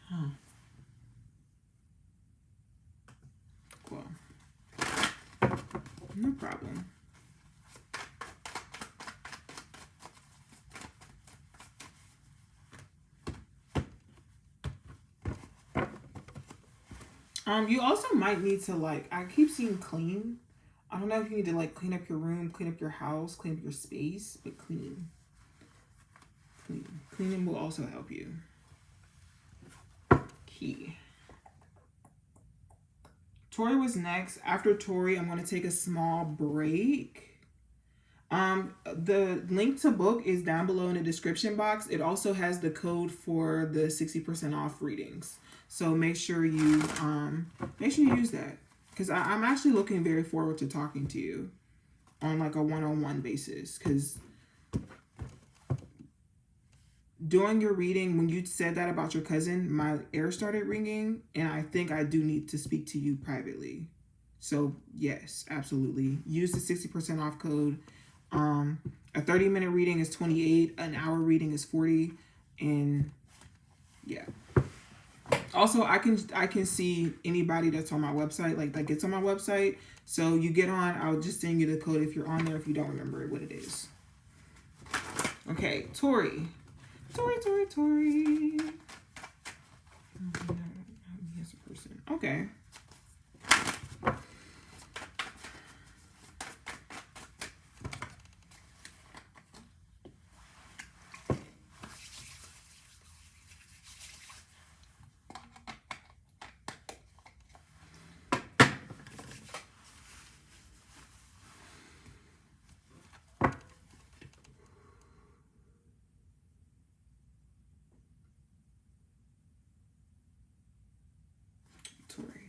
Huh. Cool. No problem. You also might need to, like, I keep seeing clean. I don't know if you need to, like, clean up your room, clean up your house, clean up your space, but clean. Cleaning will also help you. Key. Tori was next. After Tori, I'm going to take a small break. The link to book is down below in the description box. It also has the code for the 60% off readings. So make sure you use that, because I'm actually looking very forward to talking to you on like a one-on-one basis. Because during your reading, when you said that about your cousin, my ear started ringing, and I think I do need to speak to you privately. So yes, absolutely. Use the 60% off code. A 30-minute reading is $28, an hour reading is $40, and yeah. Also, I can see anybody that's on my website, like that gets on my website. So you get on, I'll just send you the code if you're on there, if you don't remember what it is. Okay, Tori. Tori. Yes, a person. Okay. Tori.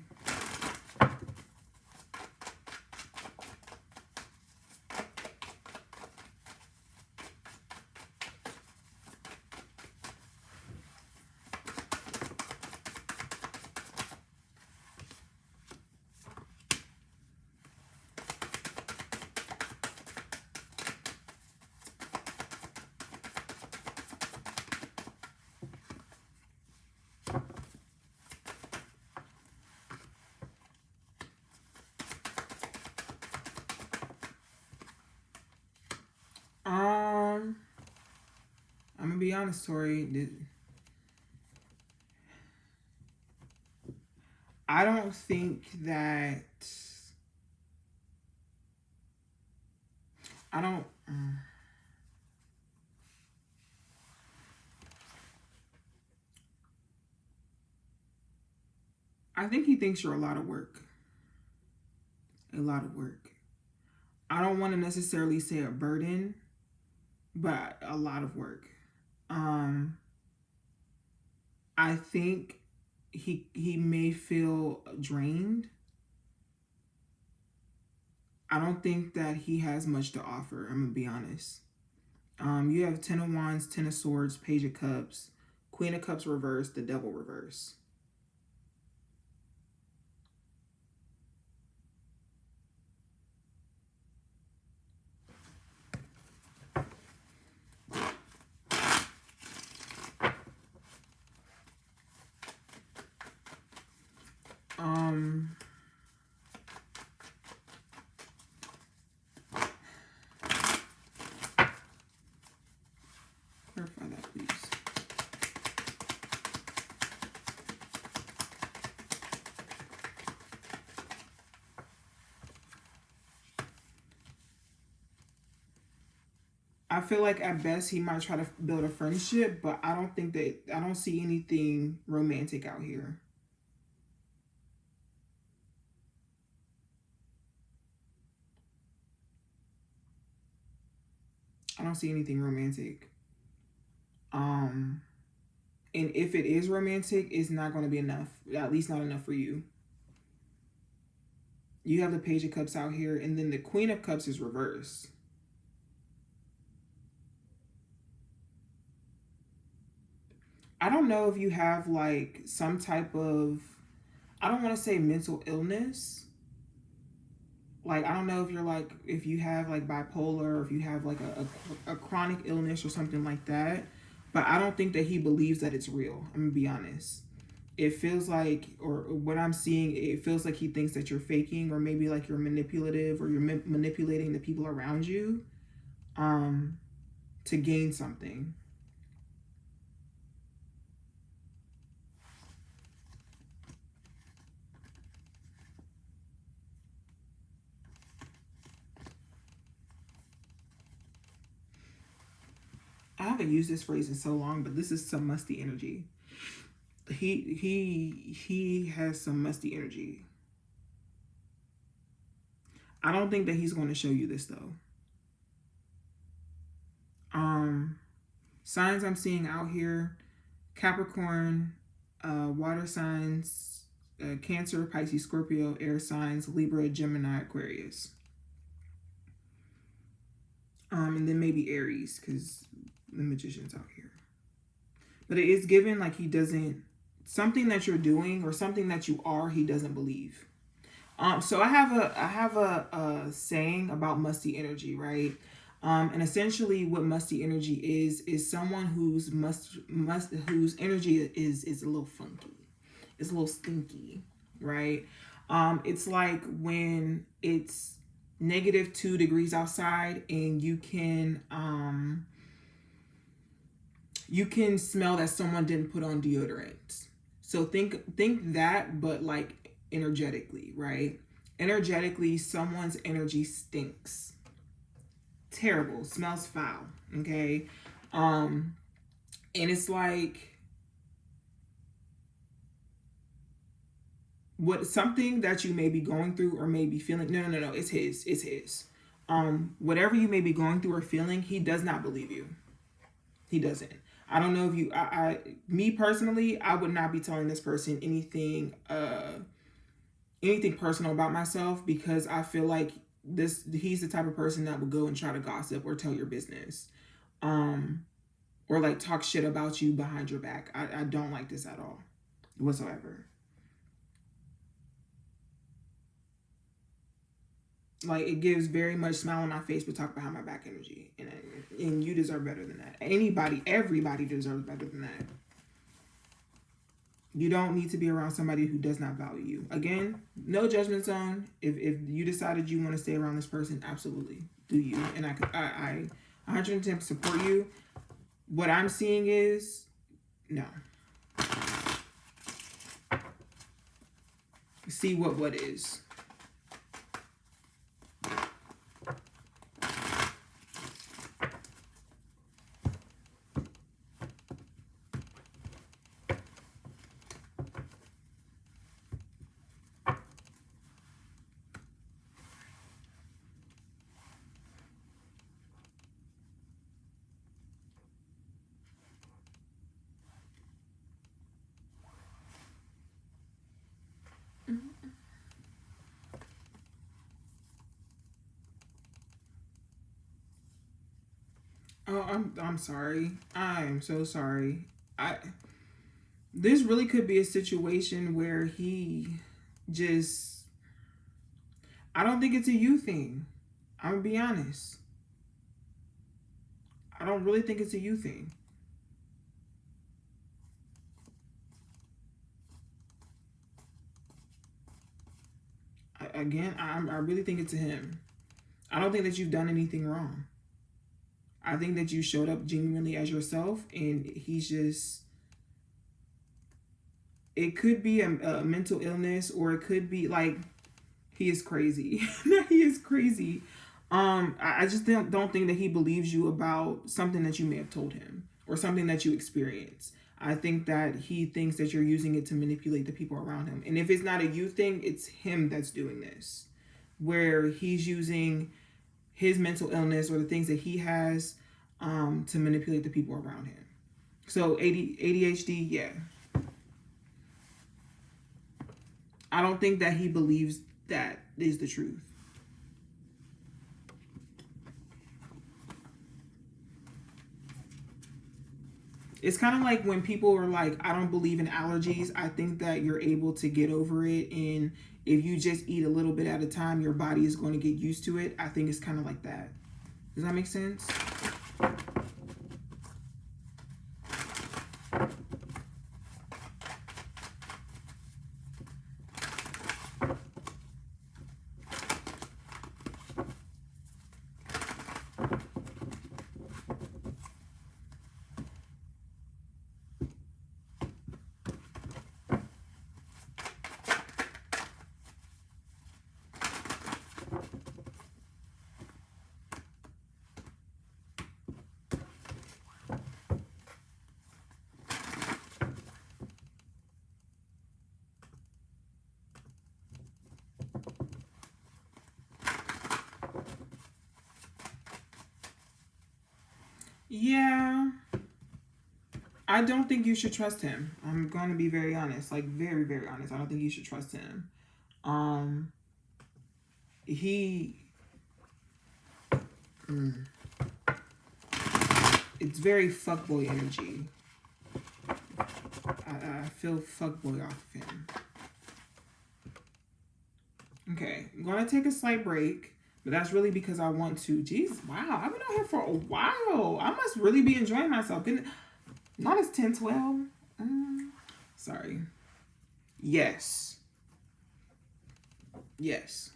I'm gonna be honest, Tori. I don't think that I don't. I think he thinks you're a lot of work. A lot of work. I don't want to necessarily say a burden, but a lot of work. I think he may feel drained. I don't think that he has much to offer. I'm gonna be honest. You have Ten of Wands, Ten of Swords, Page of Cups, Queen of Cups reverse, the Devil reverse. Clarify that, please. I feel like at best he might try to build a friendship, but I don't see anything romantic out here. I don't see anything romantic. And if it is romantic, it's not going to be enough. At least not enough for you. You have the Page of Cups out here, and then the Queen of Cups is reversed. I don't know if you have like some type of, I don't want to say mental illness. Like, I don't know if you're like, if you have like bipolar, or if you have like a chronic illness or something like that. But I don't think that he believes that it's real. I'm going to be honest. It feels like, or what I'm seeing, it feels like he thinks that you're faking, or maybe like you're manipulative, or you're manipulating the people around you to gain something. I haven't used this phrase in so long, but this is some musty energy. He has some musty energy. I don't think that he's going to show you this though. Signs I'm seeing out here: Capricorn, water signs, Cancer, Pisces, Scorpio, air signs, Libra, Gemini, Aquarius. And then maybe Aries, because the Magician's out here. But it is given like he doesn't, something that you're doing or something that you are, he doesn't believe. So I have a saying about musty energy, right? And essentially what musty energy is someone whose whose energy is a little funky. It's a little stinky, right? It's like when it's -2 degrees outside and you can you can smell that someone didn't put on deodorant. So think that, but like energetically, right? Energetically, someone's energy stinks. Terrible, smells foul, okay? And it's like what something that you may be going through or may be feeling. No, it's his. Whatever you may be going through or feeling, he does not believe you. He doesn't. I don't know if you me personally, I would not be telling this person anything personal about myself, because I feel like he's the type of person that would go and try to gossip or tell your business. Or like talk shit about you behind your back. I don't like this at all whatsoever. Like, it gives very much smile on my face but talk behind my back energy, and you deserve better than that. Everybody deserves better than that. You don't need to be around somebody who does not value you. Again, no judgment zone. If you decided you want to stay around this person, absolutely do you. And I 110% support you. What I'm seeing is no. See what is. Oh, I'm sorry. I am so sorry. This really could be a situation where he just, I don't think it's a you thing. I'm gonna be honest. I don't really think it's a you thing. I really think it's a him. I don't think that you've done anything wrong. I think that you showed up genuinely as yourself, and he's just, it could be a mental illness, or it could be like he is crazy. He is crazy. I just don't think that he believes you about something that you may have told him or something that you experienced. I think that he thinks that you're using it to manipulate the people around him. And if it's not a you thing, it's him that's doing this, where he's using his mental illness or the things that he has to manipulate the people around him. So ADHD, yeah. I don't think that he believes that is the truth. It's kind of like when people are like, I don't believe in allergies. I think that you're able to get over it. And if you just eat a little bit at a time, your body is going to get used to it. I think it's kind of like that. Does that make sense? Yeah. I don't think you should trust him. I'm going to be very honest, like very, very honest. I don't think you should trust him. He, it's very fuckboy energy. I feel fuckboy off of him. Okay, I'm going to take a slight break, but that's really because I want to. Jeez, wow, I've been out here for a while. I must really be enjoying myself. Not as 10, 12. Sorry. Yes. Yes.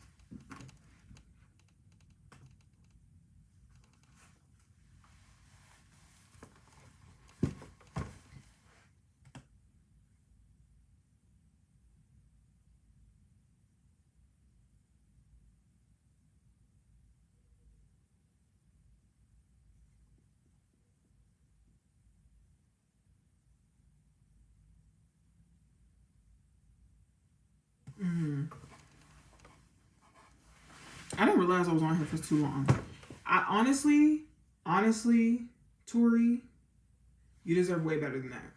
I didn't realize I was on here for too long. I honestly, Tori, you deserve way better than that.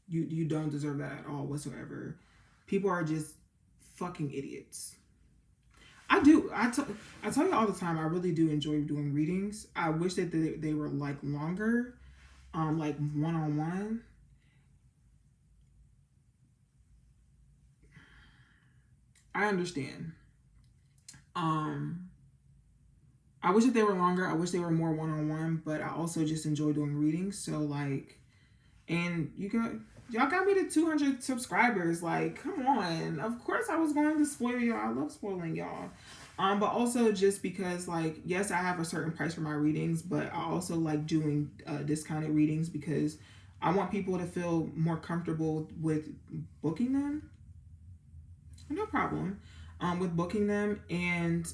You don't deserve that at all whatsoever. People are just fucking idiots. I do. I tell you all the time. I really do enjoy doing readings. I wish that they were like longer, like one-on-one. I understand. I wish that they were longer. I wish they were more one-on-one, but I also just enjoy doing readings. So like, and y'all got me to 200 subscribers. Like, come on. Of course I was going to spoil y'all. I love spoiling y'all. But also just because like, yes, I have a certain price for my readings, but I also like doing discounted readings because I want people to feel more comfortable with booking them. No problem. With booking them and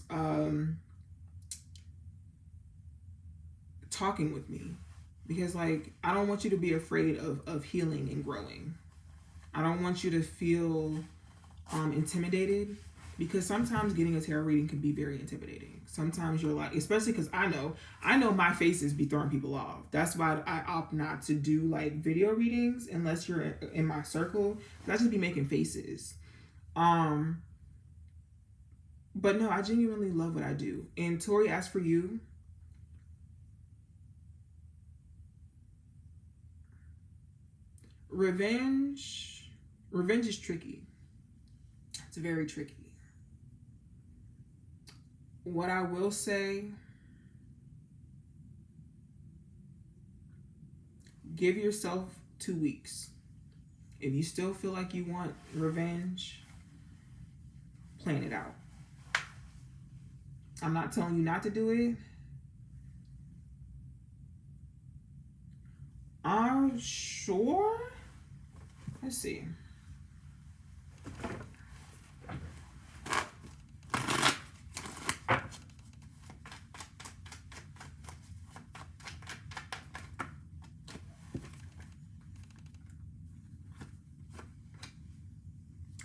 talking with me, because like I don't want you to be afraid of healing and growing. I don't want you to feel intimidated, because sometimes getting a tarot reading can be very intimidating. Sometimes you're like, especially because I know my faces be throwing people off. That's why I opt not to do like video readings unless you're in my circle. I just be making faces. But no, I genuinely love what I do. And Tori, as for you, revenge is tricky. It's very tricky. What I will say, give yourself 2 weeks. If you still feel like you want revenge, plan it out. I'm not telling you not to do it. I'm sure. Let's see.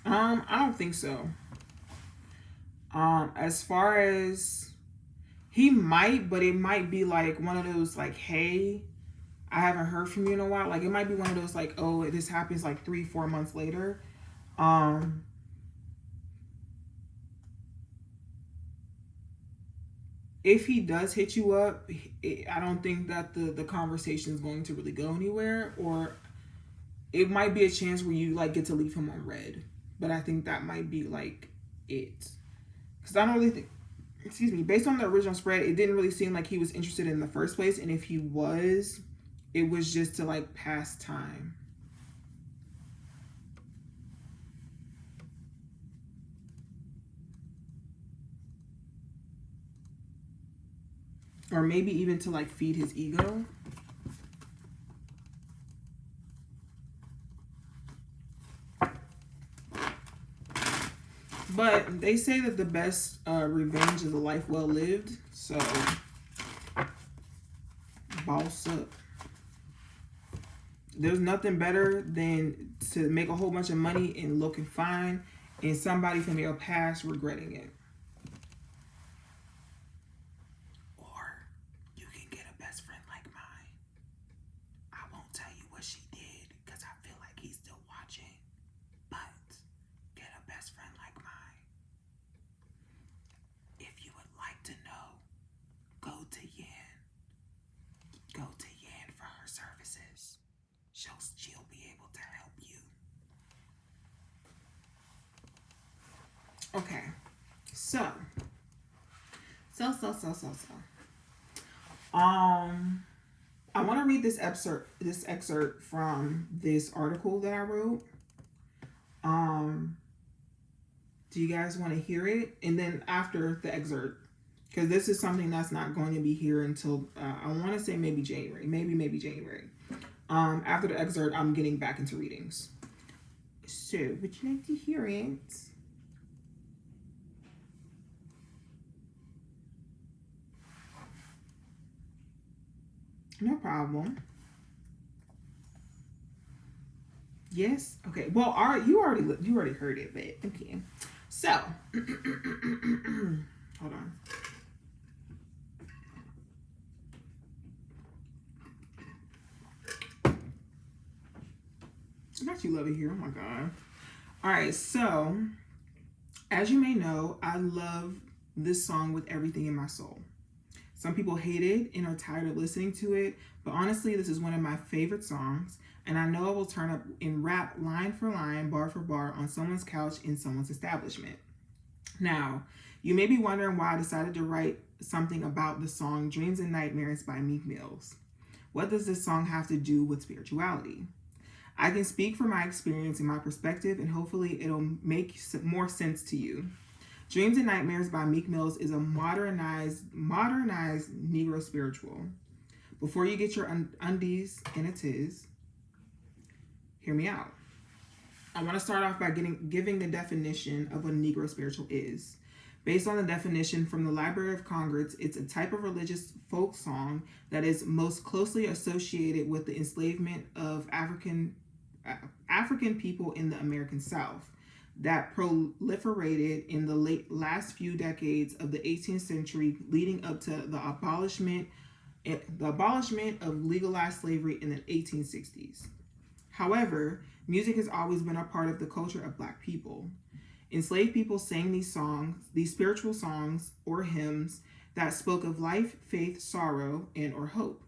I don't think so. As far as he might, but it might be like one of those like, hey, I haven't heard from you in a while. Like it might be one of those like, oh, this happens like 3-4 months later. If he does hit you up, I don't think that the conversation is going to really go anywhere, or it might be a chance where you like get to leave him on red. But I think that might be like it. Because I don't really think, excuse me, based on the original spread, it didn't really seem like he was interested in the first place. And if he was, it was just to like pass time. Or maybe even to like feed his ego. But they say that the best revenge is a life well lived. So, boss up. There's nothing better than to make a whole bunch of money and looking fine, and somebody from your past regretting it. Or you can get a best friend like mine. I won't tell you what she did because I feel like he's still watching. But get a best friend like mine. If you would like to know, go to Yan. Go to Yan for her services. She'll be able to help you. Okay. So. I want to read this excerpt from this article that I wrote. Do you guys want to hear it? And then after the excerpt, because this is something that's not going to be here until I want to say maybe January, maybe January. After the excerpt, I'm getting back into readings. So, would you like to hear it? No problem. Yes. Okay. Well, you already heard it, but okay. So, Hold on. Not you love it here. Oh my God. All right. So, as you may know, I love this song with everything in my soul. Some people hate it and are tired of listening to it, but honestly, this is one of my favorite songs, and I know it will turn up in rap line for line, bar for bar on someone's couch in someone's establishment. Now, you may be wondering why I decided to write something about the song Dreams and Nightmares by Meek Mills. What does this song have to do with spirituality? I can speak from my experience and my perspective, and hopefully it'll make more sense to you. Dreams and Nightmares by Meek Mills is a modernized Negro spiritual. Before you get your undies in a tiz, hear me out. I want to start off by giving the definition of what a Negro spiritual is. Based on the definition from the Library of Congress, it's a type of religious folk song that is most closely associated with the enslavement of African people in the American South that proliferated in the last few decades of the 18th century, leading up to the abolishment of legalized slavery in the 1860s. However, music has always been a part of the culture of Black people. Enslaved people sang these spiritual songs or hymns that spoke of life, faith, sorrow, and or hope.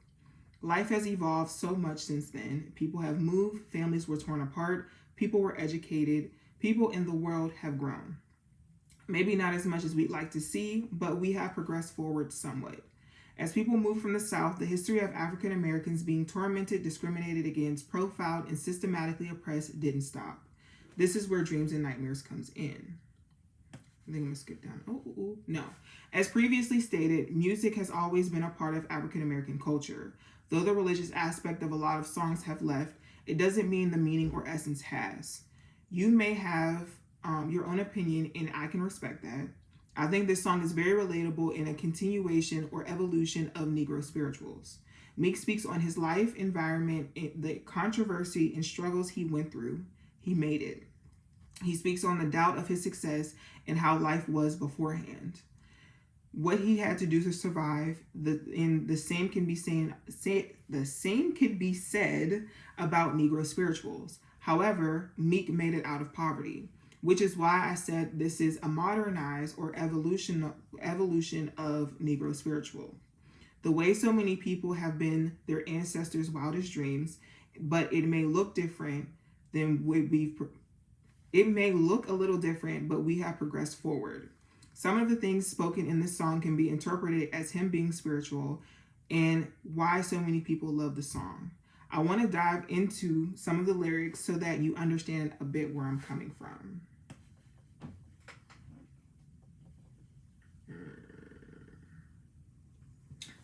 Life has evolved so much since then. People have moved, families were torn apart, people were educated, people in the world have grown. Maybe not as much as we'd like to see, but we have progressed forward somewhat. As people moved from the South, the history of African Americans being tormented, discriminated against, profiled, and systematically oppressed didn't stop. This is where Dreams and Nightmares comes in. I think I'm going to skip down. No. As previously stated, music has always been a part of African American culture. Though the religious aspect of a lot of songs have left, it doesn't mean the meaning or essence has. You may have your own opinion, and I can respect that. I think this song is very relatable in a continuation or evolution of Negro spirituals. Meek speaks on his life, environment, the controversy and struggles he went through. He made it. He speaks on the doubt of his success and how life was beforehand. What he had to do to survive. The same can be said about Negro spirituals. However, Meek made it out of poverty, which is why I said this is a modernized or evolution of Negro spiritual. The way so many people have been their ancestors' wildest dreams, but it may look different than it may look a little different, but we have progressed forward. Some of the things spoken in this song can be interpreted as him being spiritual and why so many people love the song. I want to dive into some of the lyrics so that you understand a bit where I'm coming from.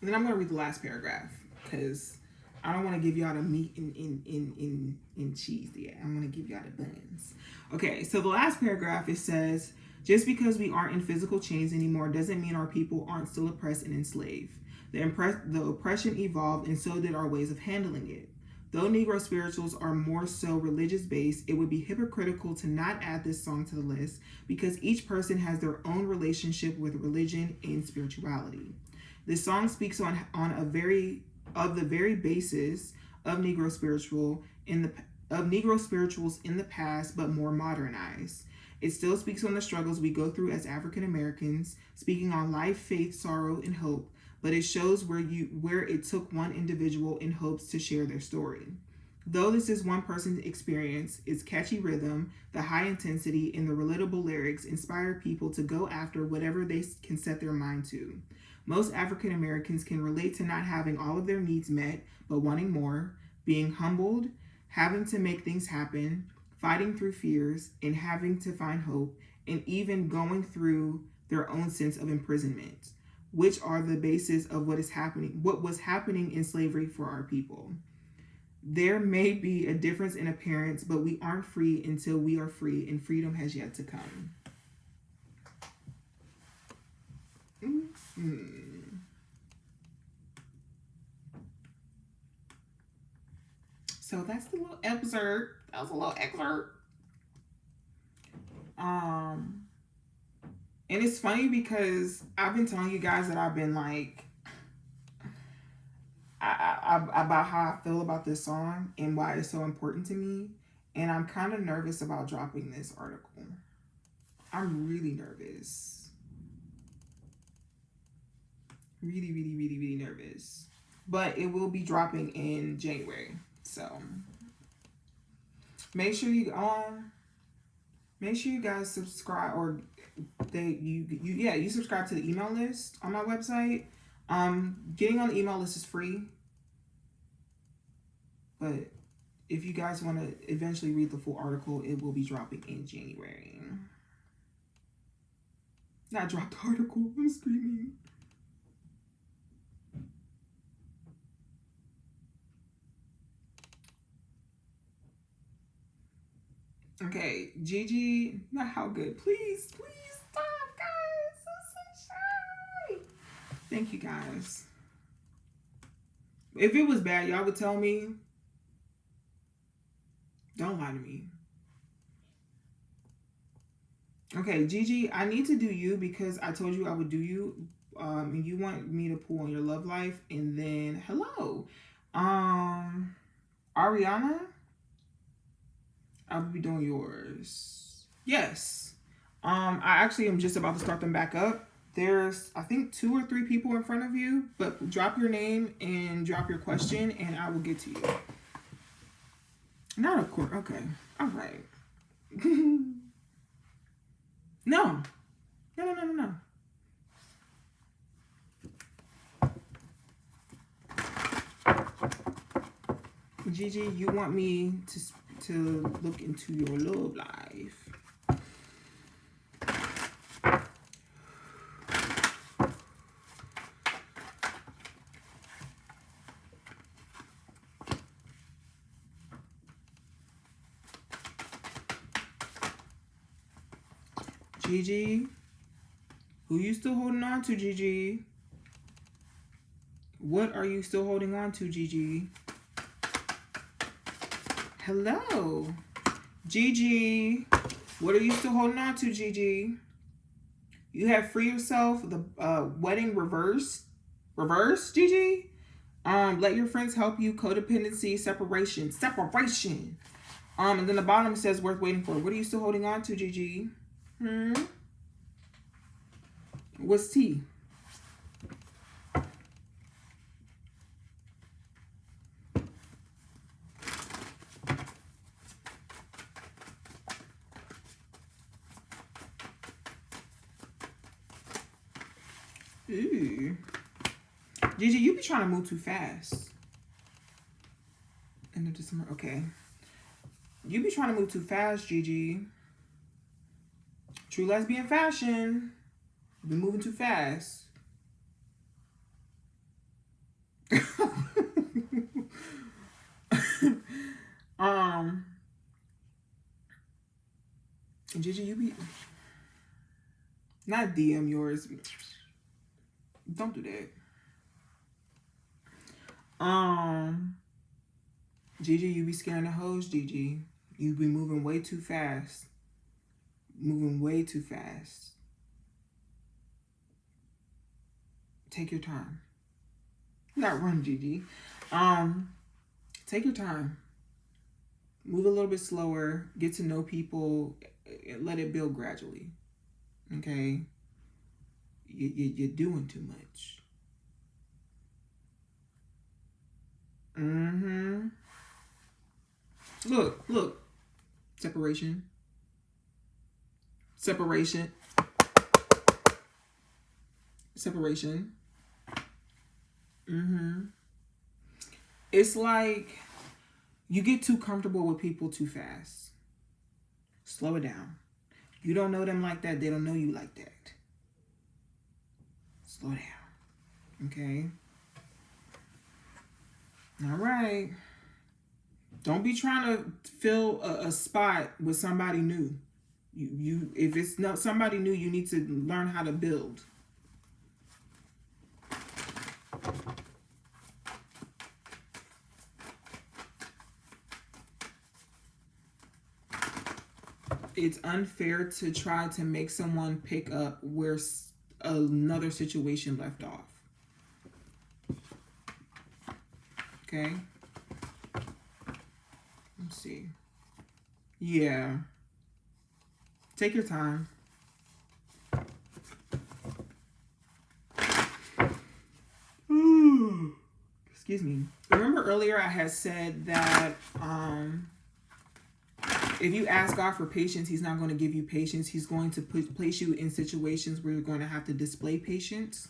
And then I'm going to read the last paragraph because I don't want to give y'all the meat in cheese yet. I'm going to give y'all the buns. Okay, so the last paragraph, it says, just because we aren't in physical chains anymore doesn't mean our people aren't still oppressed and enslaved. The oppression evolved, and so did our ways of handling it. Though Negro spirituals are more so religious based, it would be hypocritical to not add this song to the list because each person has their own relationship with religion and spirituality. This song speaks on the very basis of Negro spirituals in the past, but more modernized. It still speaks on the struggles we go through as African Americans, speaking on life, faith, sorrow, and hope, but it shows where it took one individual in hopes to share their story. Though this is one person's experience, its catchy rhythm, the high intensity, and the relatable lyrics inspire people to go after whatever they can set their mind to. Most African Americans can relate to not having all of their needs met, but wanting more, being humbled, having to make things happen, fighting through fears, and having to find hope, and even going through their own sense of imprisonment, which are the basis of what was happening in slavery for our people. There may be a difference in appearance, but we aren't free until we are free, and freedom has yet to come. So that's the little excerpt. That was a little excerpt. And it's funny because I've been telling you guys that I've been like, about how I feel about this song and why it's so important to me. And I'm kind of nervous about dropping this article. I'm really nervous. Really, really, really, really nervous. But it will be dropping in January. So make sure you guys subscribe, or you subscribe to the email list on my website. Getting on the email list is free. But if you guys want to eventually read the full article, it will be dropping in January. Not drop the article, I'm screaming. Okay, Gigi, not how good. Please stop, guys. I'm so shy. Thank you, guys. If it was bad, y'all would tell me. Don't lie to me. Okay, Gigi, I need to do you because I told you I would do you. And you want me to pull on your love life. And then, hello. Ariana, I will be doing yours. Yes. I actually am just about to start them back up. There's, I think, 2 or 3 people in front of you, but drop your name and drop your question and I will get to you. Not of course. Okay. All right. No. Gigi, you want me to look into your love life. Gigi, who you still holding on to, Gigi? What are you still holding on to, Gigi? Hello, Gigi. What are you still holding on to, Gigi? You have free yourself the wedding reverse, Gigi. Let your friends help you. Codependency, separation. And then the bottom says worth waiting for. What are you still holding on to, Gigi? What's T? Ooh. Gigi, you be trying to move too fast. End of December. Okay. You be trying to move too fast, Gigi. True lesbian fashion. You've been moving too fast. Gigi, you be not DM yours. Don't do that. Gigi, you be scaring the hoes, Gigi. You be moving way too fast. Moving way too fast. Take your time. Not run, Gigi. Take your time. Move a little bit slower. Get to know people. Let it build gradually. Okay? You're doing too much. Look. Separation. It's like you get too comfortable with people too fast. Slow it down. You don't know them like that. They don't know you like that. Slow down. Okay? All right. Don't be trying to fill a spot with somebody new. You if it's not somebody new, you need to learn how to build. it's unfair to try to make someone pick up where another situation left off. Okay. Let's see. Yeah. Take your time. Ooh. Excuse me. Remember earlier I had said that if you ask God for patience, he's not going to give you patience. He's going to place you in situations where you're going to have to display patience.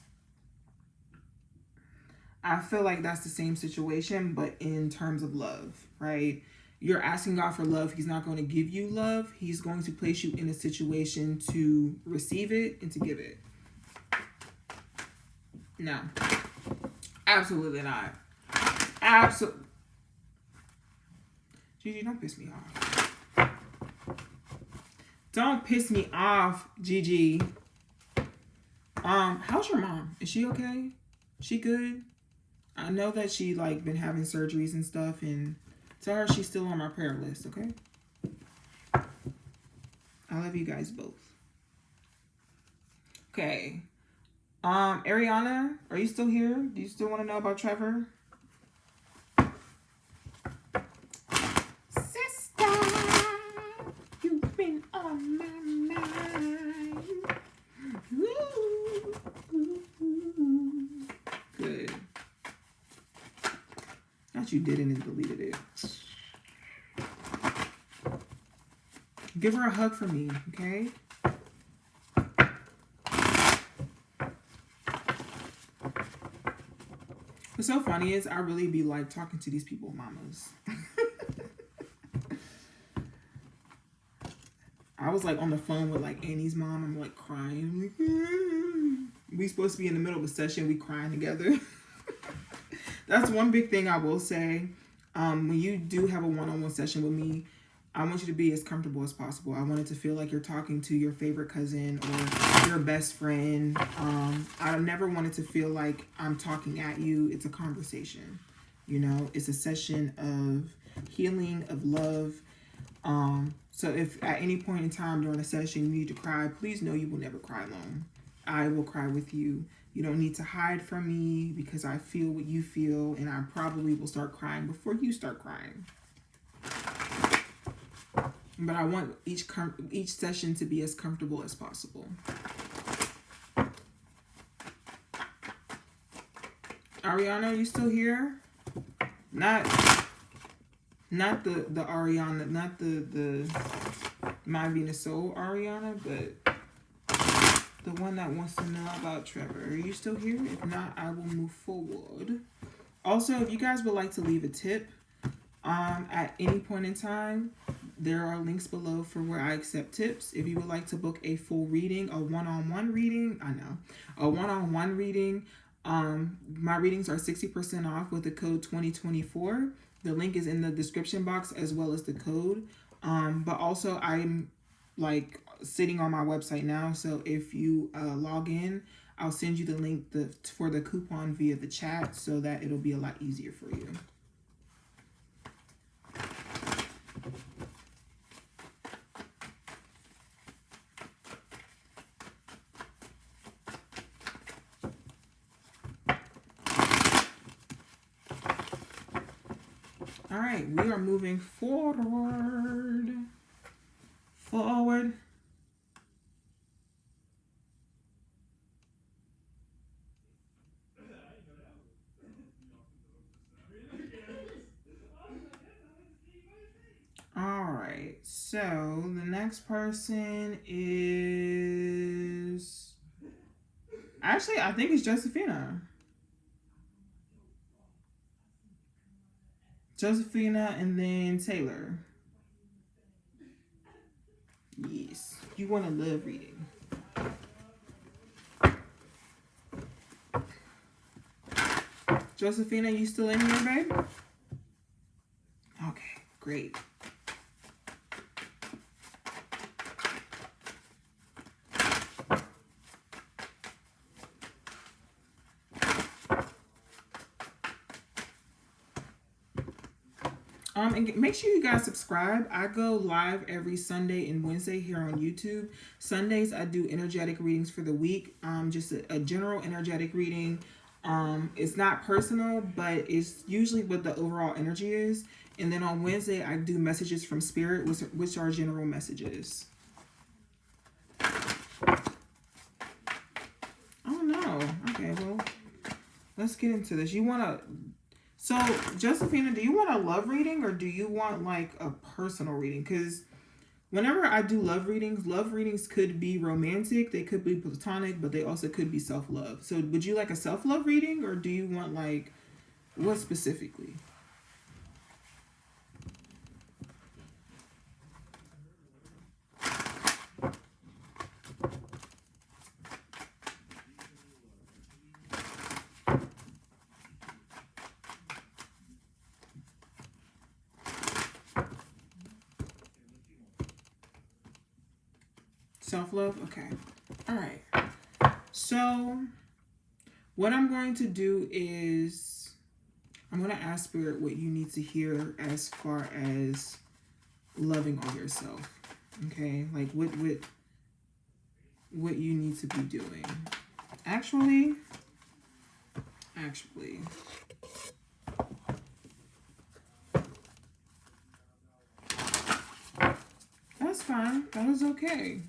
I feel like that's the same situation, but in terms of love, right? You're asking God for love. He's not going to give you love. He's going to place you in a situation to receive it and to give it. No. Absolutely not. Absolutely. Gigi, don't piss me off. Don't piss me off, Gigi. How's your mom? Is she okay? She good? I know that she been having surgeries and stuff, and tell her she's still on my prayer list, okay? I love you guys both. Okay. Ariana, are you still here? Do you still want to know about Trevor? Sister, you've been on my mind. Ooh, ooh, ooh. Good. Not you didn't and deleted it. Give her a hug for me, okay? What's so funny is I really be talking to these people mamas. I was on the phone with Annie's mom. I'm crying. We supposed to be in the middle of a session. We crying together. That's one big thing I will say. When you do have a one-on-one session with me, I want you to be as comfortable as possible. I want it to feel like you're talking to your favorite cousin or your best friend. I never want it to feel like I'm talking at you. It's a conversation. It's a session of healing, of love. So if at any point in time during a session you need to cry, please know you will never cry alone. I will cry with you. You don't need to hide from me because I feel what you feel, and I probably will start crying before you start crying. But I want each session to be as comfortable as possible. Ariana, are you still here? Not the Ariana, not the My Venus Soul Ariana, but the one that wants to know about Trevor. Are you still here? If not, I will move forward. Also, if you guys would like to leave a tip at any point in time, there are links below for where I accept tips. If you would like to book a full reading, a one-on-one reading, my readings are 60% off with the code 2024. The link is in the description box as well as the code. But also I'm sitting on my website now, so if you log in, I'll send you the link for the coupon via the chat so that it'll be a lot easier for you. All right, we are moving forward. All right, so the next person is... Actually, I think it's Josephina. Josephina and then Taylor. Yes, you want a love reading. Josephina, you still in here, babe? Okay, great. And make sure you guys subscribe. I go live every Sunday and Wednesday here on YouTube. Sundays I do energetic readings for the week. Just a general energetic reading. It's not personal, but it's usually what the overall energy is. And then on Wednesday I do messages from spirit, which are general messages. Oh no. Okay, well, let's get into this. So, Josephina, do you want a love reading or do you want like a personal reading? Because whenever I do love readings could be romantic, they could be platonic, but they also could be self-love. So would you like a self-love reading or do you want like, what specifically? Self-love? Okay. All right. So what I'm going to do is I'm going to ask Spirit what you need to hear as far as loving on yourself. Okay? Like what you need to be doing. Actually, that's fine. That is okay.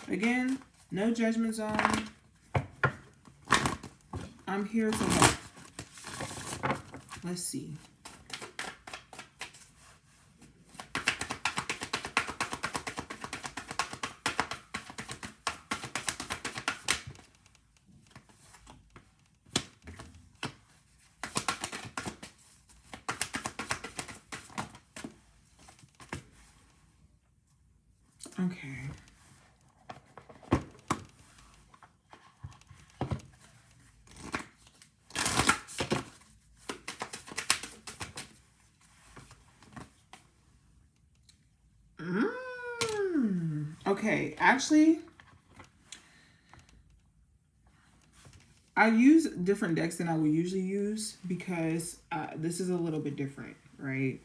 Again, no judgment zone. I'm here to help. Let's see. Okay. Okay, actually, I use different decks than I would usually use because this is a little bit different, right?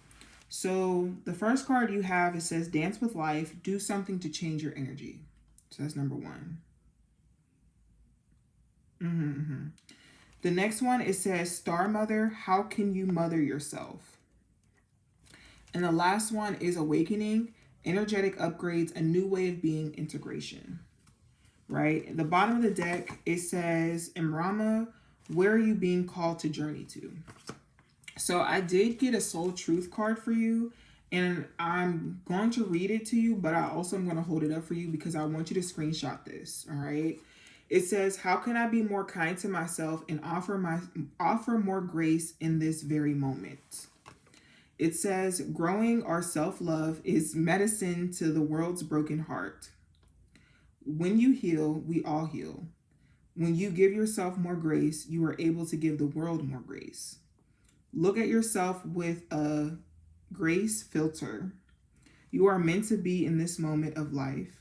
So the first card you have, it says Dance with Life, do something to change your energy. So that's number one. The next one, it says Star Mother, how can you mother yourself? And the last one is Awakening, energetic upgrades, a new way of being, integration. Right? At the bottom of the deck, it says, Imrama, where are you being called to journey to? So I did get a soul truth card for you, and I'm going to read it to you, but I also am going to hold it up for you because I want you to screenshot this. All right. It says, how can I be more kind to myself and offer more grace in this very moment? It says, growing our self-love is medicine to the world's broken heart. When you heal, we all heal. When you give yourself more grace, you are able to give the world more grace. Look at yourself with a grace filter. You are meant to be in this moment of life.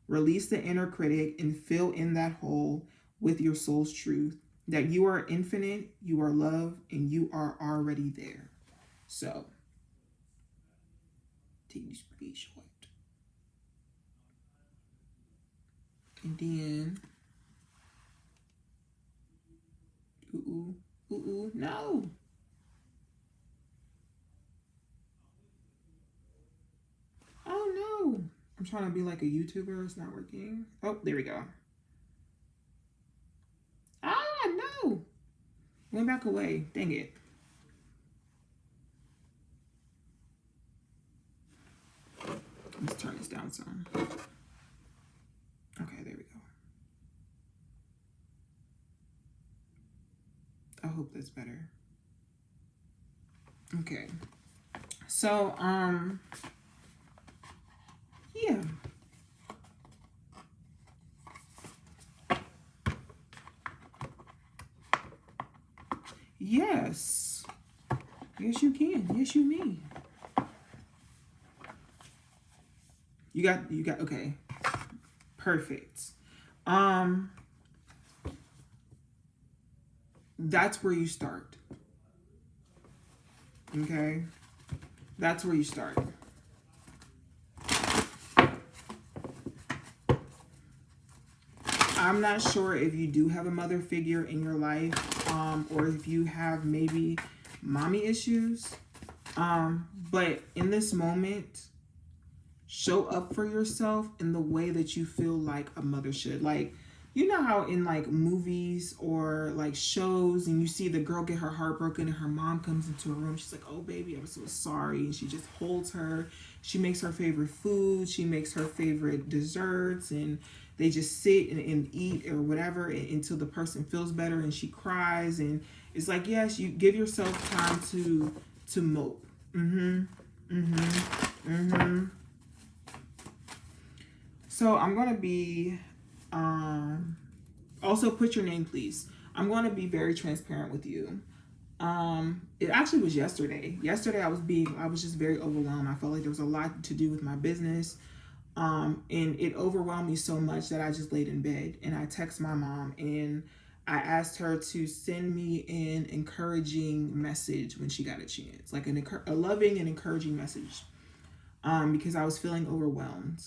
Release the inner critic and fill in that hole with your soul's truth, that you are infinite, you are love, and you are already there. So, take this pretty short. And then, no. Oh no. I'm trying to be like a YouTuber. It's not working. Oh, there we go. Ah, no. Went back away. Dang it. Let's turn this down some. Okay, there we go. I hope that's better. Okay. So, yeah. Yes. Yes, you can. Yes, you may. You got, okay. Perfect. That's where you start. Okay? That's where you start. I'm not sure if you do have a mother figure in your life, or if you have maybe mommy issues. But in this moment, show up for yourself in the way that you feel like a mother should. Like, you know how in like movies or like shows, and you see the girl get her heart broken and her mom comes into her room, she's like, oh baby, I'm so sorry, and she just holds her. She makes her favorite food, she makes her favorite desserts, and they just sit and eat or whatever until the person feels better, and she cries. And it's like, yes, you give yourself time to mope. So I'm gonna be also put your name, please. I'm going to be very transparent with you. It actually was yesterday. Yesterday I was just very overwhelmed. I felt like there was a lot to do with my business. And it overwhelmed me so much that I just laid in bed and I texted my mom and I asked her to send me an encouraging message when she got a chance, like a loving and encouraging message, because I was feeling overwhelmed.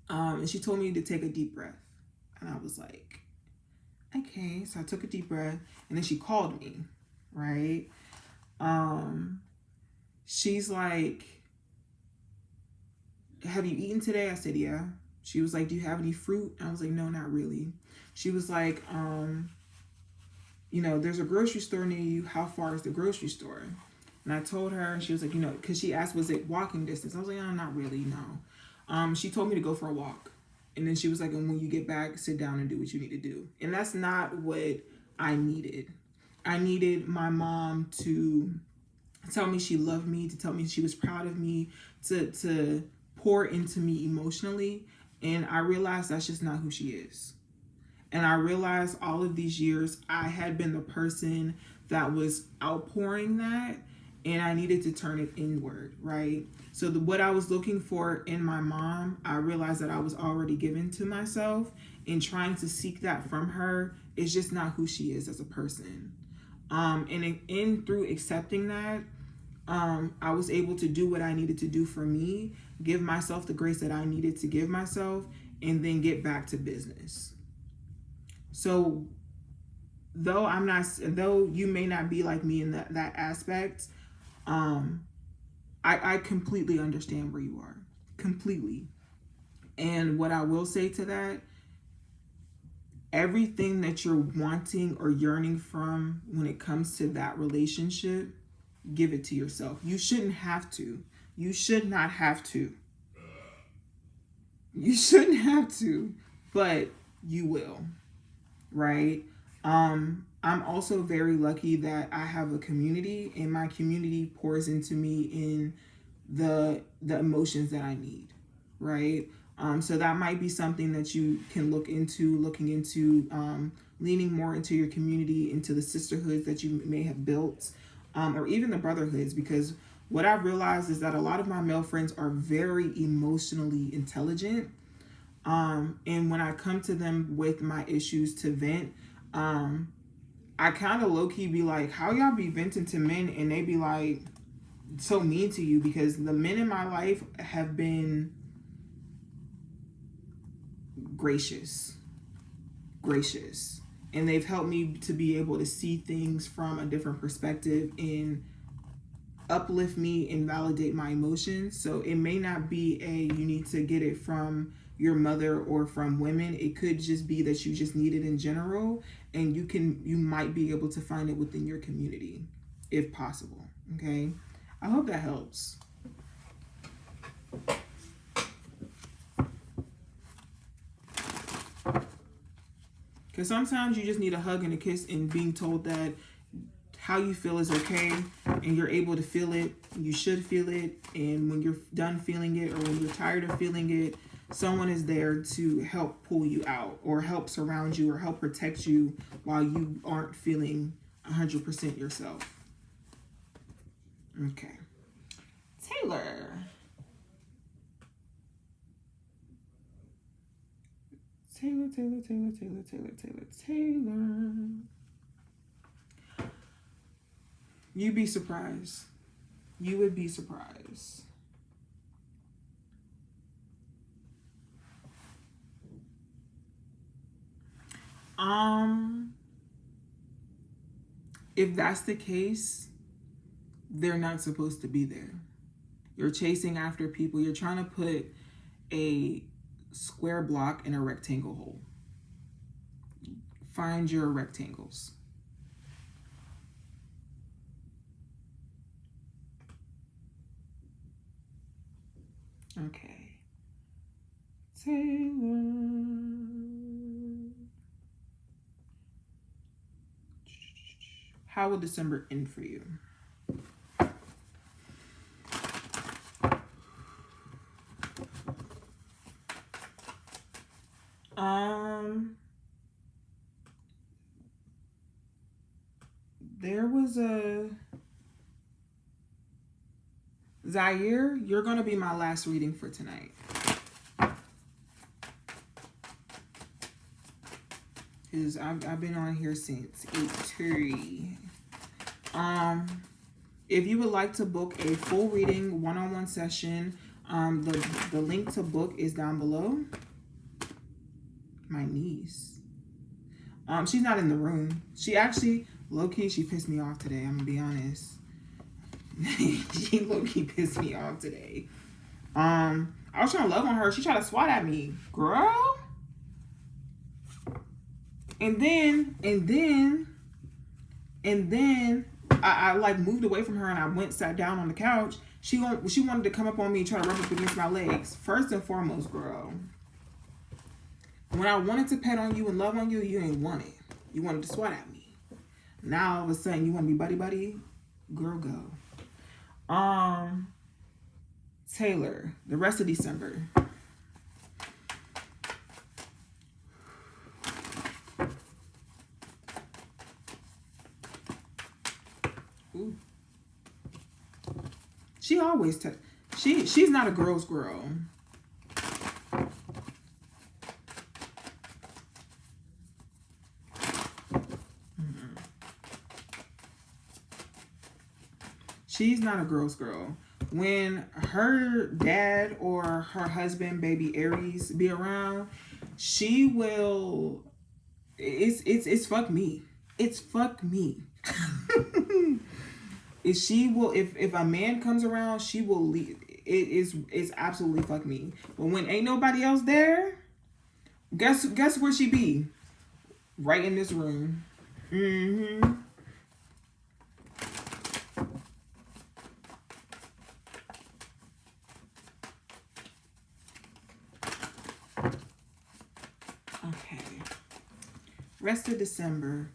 And she told me to take a deep breath. And I was like, okay. So I took a deep breath and then she called me, right? She's like, have you eaten today? I said, yeah. She was like, do you have any fruit? I was like, no, not really. She was like, there's a grocery store near you. How far is the grocery store? And I told her, and she was like, because she asked, was it walking distance? I was like, oh, not really, no. She told me to go for a walk. And then she was like, and when you get back, sit down and do what you need to do. And that's not what I needed. I needed my mom to tell me she loved me, to tell me she was proud of me, to pour into me emotionally. And I realized that's just not who she is. And I realized all of these years I had been the person that was outpouring that, and I needed to turn it inward, right? So what I was looking for in my mom, I realized that I was already given to myself, and trying to seek that from her is just not who she is as a person. And through accepting that, I was able to do what I needed to do for me, give myself the grace that I needed to give myself, and then get back to business. So though you may not be like me in that aspect, I completely understand where you are. Completely. And what I will say to that, everything that you're wanting or yearning from when it comes to that relationship, give it to yourself. You shouldn't have to. You should not have to. You shouldn't have to, but you will, right? I'm also very lucky that I have a community, and my community pours into me in the emotions that I need, right? So that might be something that you can looking into, leaning more into your community, into the sisterhoods that you may have built, or even the brotherhoods, because what I've realized is that a lot of my male friends are very emotionally intelligent. And when I come to them with my issues to vent, I kind of low-key be like, how y'all be venting to men? And they be like, so mean to you, because the men in my life have been gracious, and they've helped me to be able to see things from a different perspective and uplift me and validate my emotions. So it may not be you need to get it from your mother or from women. It could just be that you just need it in general, and you might be able to find it within your community if possible. Okay, I hope that helps. Because sometimes you just need a hug and a kiss, and being told that how you feel is okay, and you're able to feel it. You should feel it, and when you're done feeling it, or when you're tired of feeling it, someone is there to help pull you out, or help surround you, or help protect you while you aren't feeling 100% yourself. Okay. Taylor. You'd be surprised. You would be surprised. If that's the case, they're not supposed to be there. You're chasing after people. You're trying to put a square block in a rectangle hole. Find your rectangles. Okay. Taylor. How will December end for you? There was a Zaire, you're gonna be my last reading for tonight. Because I've been on here since 8:30. If you would like to book a full reading, one-on-one session, the link to book is down below. My niece. She's not in the room. She actually, low-key, she pissed me off today. I'm gonna be honest. She low-key pissed me off today. I was trying to love on her. She tried to swat at me, girl. And then I like moved away from her and I went sat down on the couch. She wanted to come up on me and try to rub up against my legs. First and foremost, girl, when I wanted to pet on you and love on you, you ain't want it. You wanted to swat at me. Now all of a sudden you want to be buddy. Girl, go. Taylor, the rest of December. Ooh. She always she's not a girl's girl. She's not a girl's girl. When her dad or her husband, baby Aries, be around, she will. It's fuck me. It's fuck me. If a man comes around, she will leave. It's absolutely fuck me. But when ain't nobody else there, guess where she be? Right in this room. Mm-hmm. Okay. Rest of December.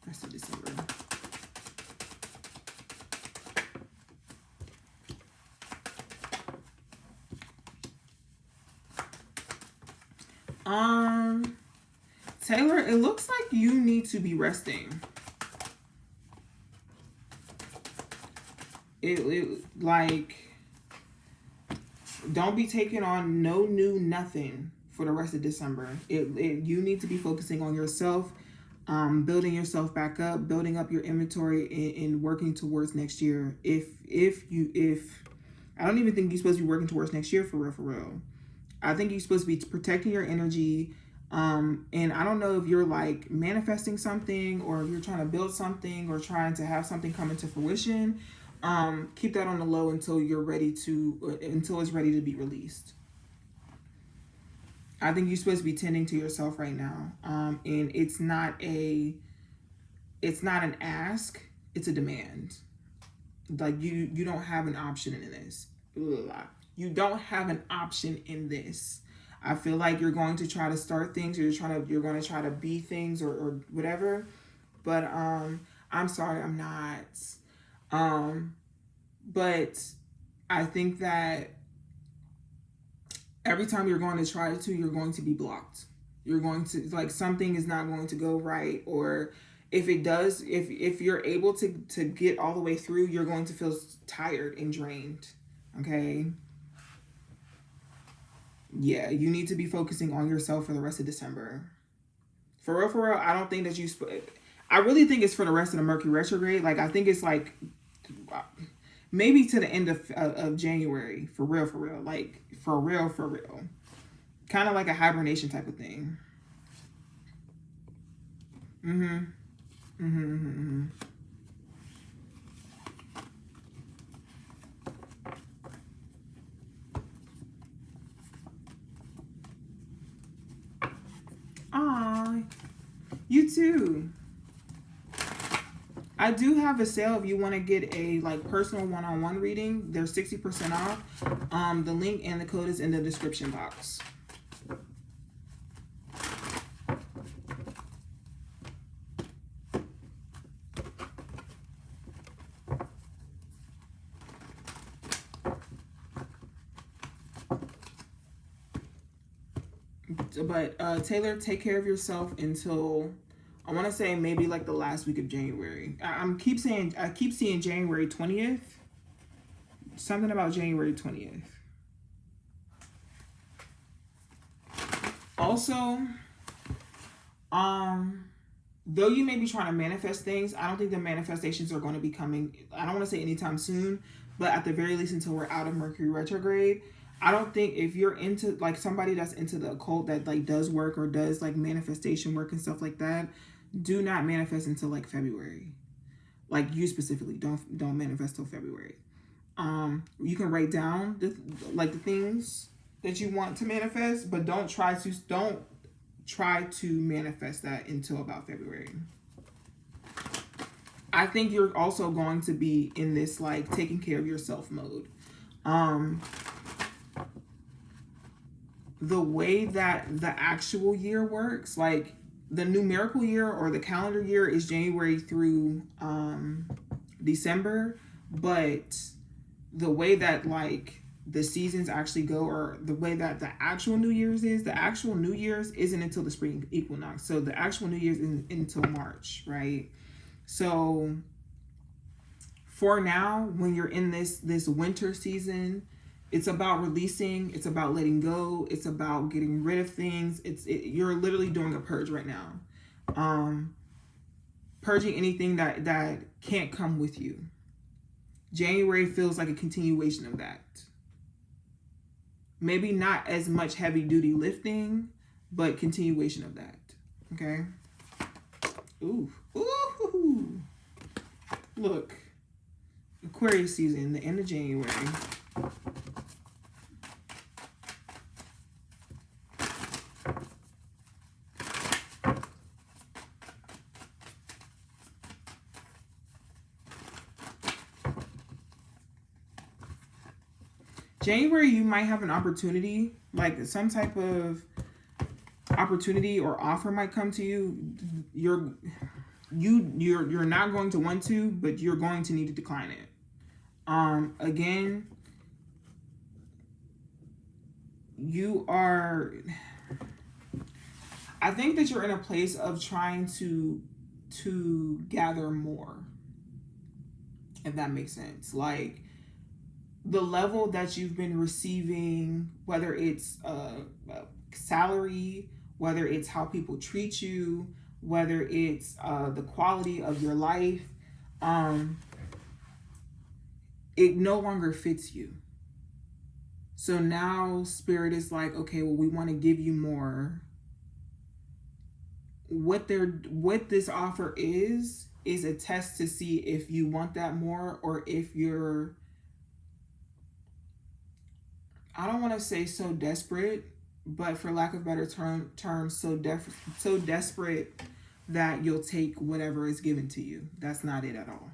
Rest of December. Taylor, it looks like you need to be resting. It like, don't be taking on no new nothing for the rest of December. You need to be focusing on yourself, building yourself back up, building up your inventory, and working towards next year. If I don't even think you're supposed to be working towards next year for real. I think you're supposed to be protecting your energy. And I don't know if you're like manifesting something or if you're trying to build something or trying to have something come into fruition. Keep that on the low until it's ready to be released. I think you're supposed to be tending to yourself right now. And it's not an ask, it's a demand. Like you don't have an option in this. Ugh. You don't have an option in this. I feel like you're going to try to start things, or you're going to try to be things or whatever. But I'm sorry, I'm not. But I think that every time you're going to try to, you're going to be blocked. You're going to, like, something is not going to go right, or if it does, if you're able to get all the way through, you're going to feel tired and drained. Okay. Yeah, you need to be focusing on yourself for the rest of December. For real, I don't think that I really think it's for the rest of the Mercury retrograde. Like, I think it's like maybe to the end of January. For real. Like, for real. Kind of like a hibernation type of thing. Mm-hmm. Mm-hmm. Mm-hmm. Aw, you too. I do have a sale if you want to get a like personal one-on-one reading. They're 60% off. The link and the code is in the description box. But Taylor, take care of yourself until I want to say maybe like the last week of January. I keep seeing January 20th. Something about January 20th. Also, though you may be trying to manifest things, I don't think the manifestations are going to be coming. I don't want to say anytime soon, but at the very least until we're out of Mercury retrograde. I don't think if you're into like somebody that's into the occult that like does work or does like manifestation work and stuff like that, do not manifest until like February. Like you specifically, don't manifest till February. You can write down the things that you want to manifest, but don't try to manifest that until about February. I think you're also going to be in this like taking care of yourself mode. The way that the actual year works, like the numerical year or the calendar year is January through December, but the way that like the seasons actually go, or the way that the actual New Year's isn't until the spring equinox. So the actual New Year's isn't until March, right? So for now, when you're in this winter season, it's about releasing, it's about letting go, it's about getting rid of things. You're literally doing a purge right now. Purging anything that can't come with you. January feels like a continuation of that. Maybe not as much heavy duty lifting, but continuation of that. Okay? Ooh. Ooh. Look. Aquarius season, the end of January. January, you might have an opportunity, like some type of opportunity or offer might come to you. You're not going to want to, but you're going to need to decline it. Again, I think that you're in a place of trying to gather more, if that makes sense. Like, the level that you've been receiving, whether it's a salary, whether it's how people treat you, whether it's the quality of your life, it no longer fits you. So now Spirit is like, okay, well, we want to give you more. What this offer is a test to see if you want that more, or if you're, I don't want to say so desperate, but for lack of better terms, so desperate that you'll take whatever is given to you. That's not it at all.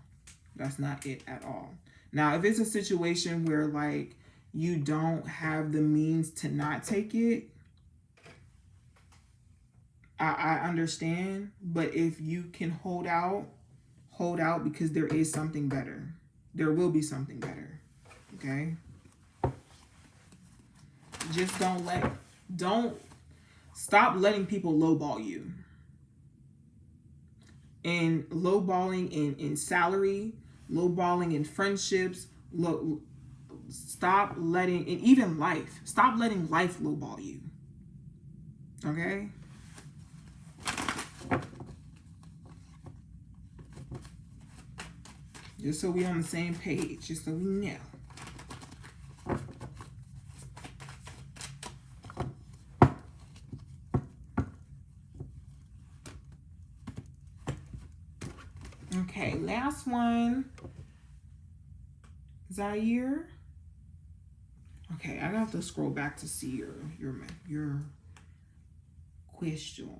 That's not it at all. Now, if it's a situation where like you don't have the means to not take it, I understand. But if you can hold out because there is something better. There will be something better. Okay? Just don't stop letting people lowball you. And lowballing in salary, lowballing in friendships, Stop letting, and even life, stop letting life lowball you. Okay? Just so we on the same page, just so we know. Okay, last one. Zaire. Okay, I have to scroll back to see your question.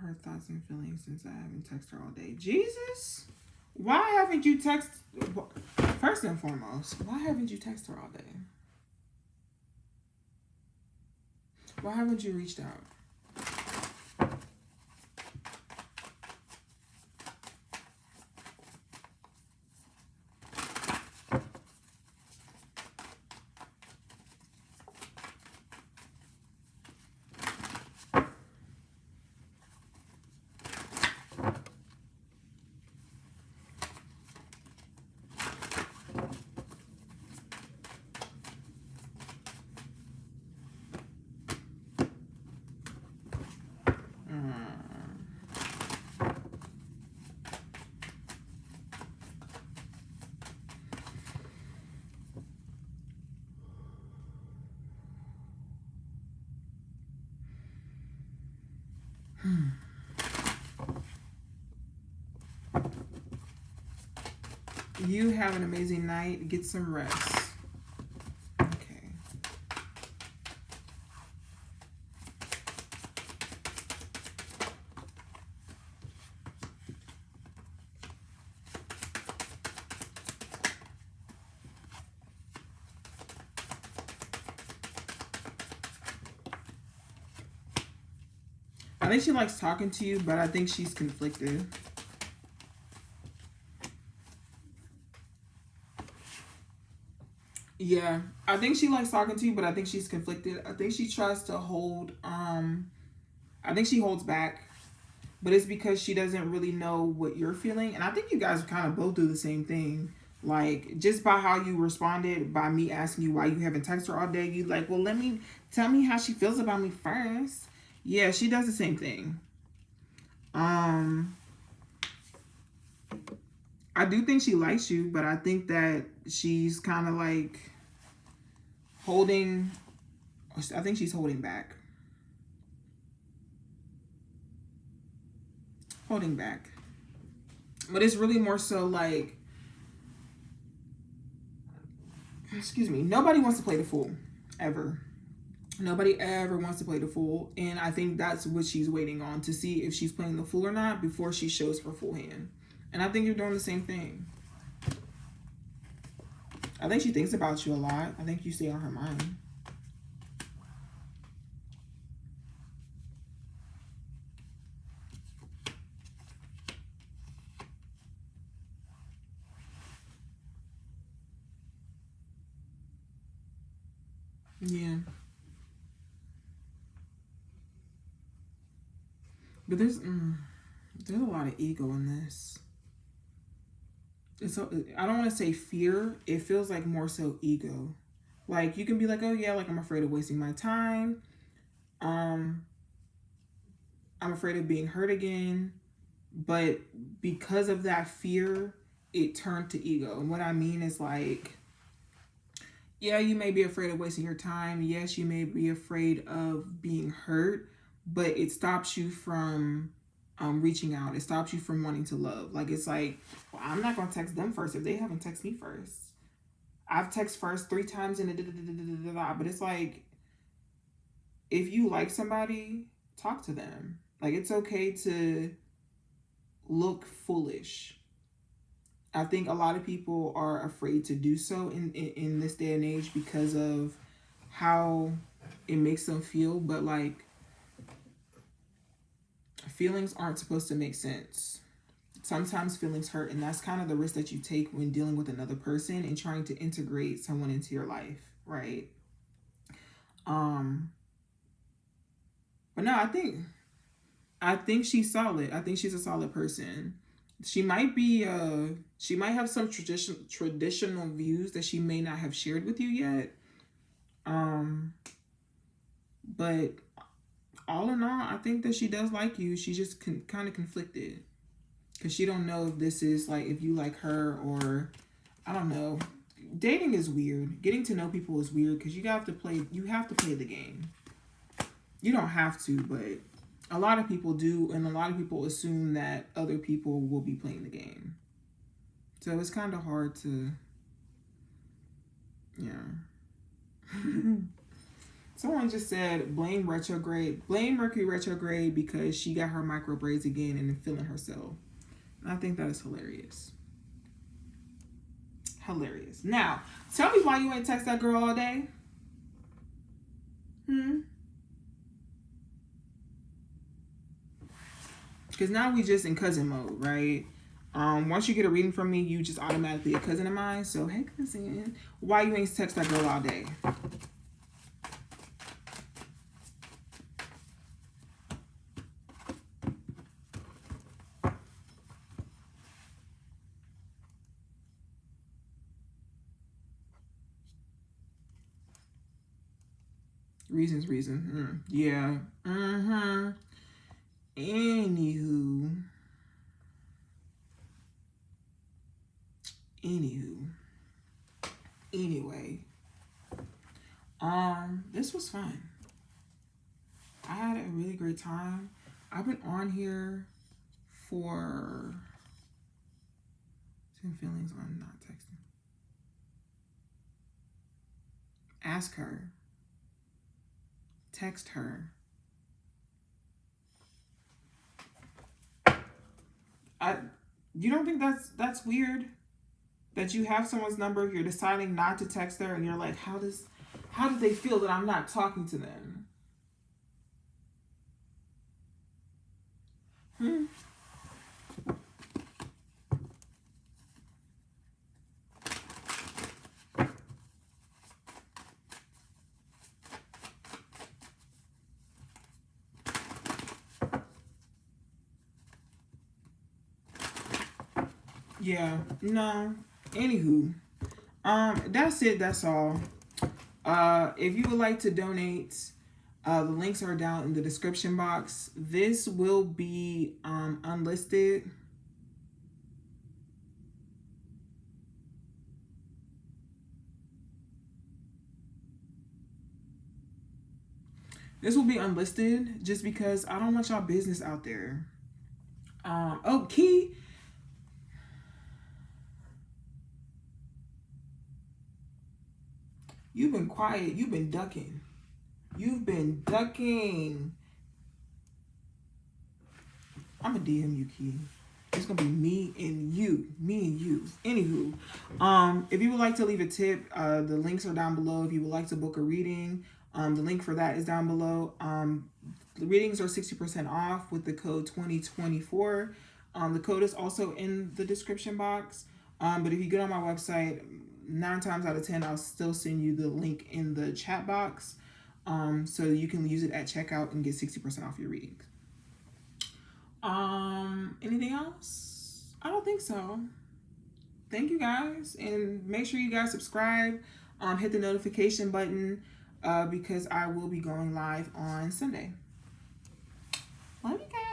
Her thoughts and feelings since I haven't texted her all day. Jesus, why haven't you texted? First and foremost, why haven't you texted her all day? Why haven't you reached out? You have an amazing night. Get some rest. Okay. I think she likes talking to you, but I think she's conflicted. Yeah, I think she likes talking to you, but I think she's conflicted. I think she tries to hold, I think she holds back, but it's because she doesn't really know what you're feeling. And I think you guys kind of both do the same thing. Like, just by how you responded, by me asking you why you haven't texted her all day, you like, well, tell me how she feels about me first. Yeah, she does the same thing. I do think she likes you, but I think that she's kind of like holding, I think she's holding back. Holding back. But it's really more so like, excuse me, nobody wants to play the fool, ever. Nobody ever wants to play the fool. And I think that's what she's waiting on, to see if she's playing the fool or not before she shows her full hand. And I think you're doing the same thing. I think she thinks about you a lot. I think you stay on her mind. Yeah. But there's a lot of ego in this. I don't want to say fear. It feels like more so ego. Like, you can be like, oh yeah, like I'm afraid of wasting my time. I'm afraid of being hurt again. But because of that fear, it turned to ego. And what I mean is, like, yeah, you may be afraid of wasting your time. Yes, you may be afraid of being hurt, but it stops you from reaching out. It stops you from wanting to love. Like, it's like, well, I'm not going to text them first if they haven't texted me first. I've texted first 3 times and but it's like, if you like somebody, talk to them. Like, it's okay to look foolish. I think a lot of people are afraid to do so in this day and age because of how it makes them feel. But, like, feelings aren't supposed to make sense. Sometimes feelings hurt, and that's kind of the risk that you take when dealing with another person and trying to integrate someone into your life, right? But no, I think she's solid. I think she's a solid person. She might be she might have some traditional views that she may not have shared with you yet. But all in all, I think that she does like you. She's just kind of conflicted because she don't know if this is like if you like her, or I don't know. Dating is weird. Getting to know people is weird because you have to play the game. You don't have to, but a lot of people do, and a lot of people assume that other people will be playing the game. So it's kind of hard to, yeah. Someone just said blame Mercury retrograde because she got her micro braids again and feeling herself. And I think that is hilarious. Hilarious. Now, tell me why you ain't text that girl all day. Because now we just in cousin mode, right? Once you get a reading from me, you just automatically a cousin of mine. So, hey, cousin, why you ain't text that girl all day? Reason. Yeah. Anywho. Anyway. This was fun. I had a really great time. I've been on here for feelings on not texting. Ask her. Text her. You don't think that's weird? That you have someone's number, you're deciding not to text her, and you're like, how do they feel that I'm not talking to them? Yeah, no. Anywho, that's it. That's all. If you would like to donate, the links are down in the description box. This will be unlisted. This will be unlisted just because I don't want y'all business out there. Oh, Key. You've been quiet. You've been ducking. I'm going to DM you, Key. It's going to be me and you. Anywho, if you would like to leave a tip, the links are down below. If you would like to book a reading, the link for that is down below. The readings are 60% off with the code 2024. The code is also in the description box. But if you get on my website, 9 times out of 10, I'll still send you the link in the chat box. So you can use it at checkout and get 60% off your readings. Anything else? I don't think so. Thank you guys, and make sure you guys subscribe. Hit the notification button because I will be going live on Sunday. Love you guys.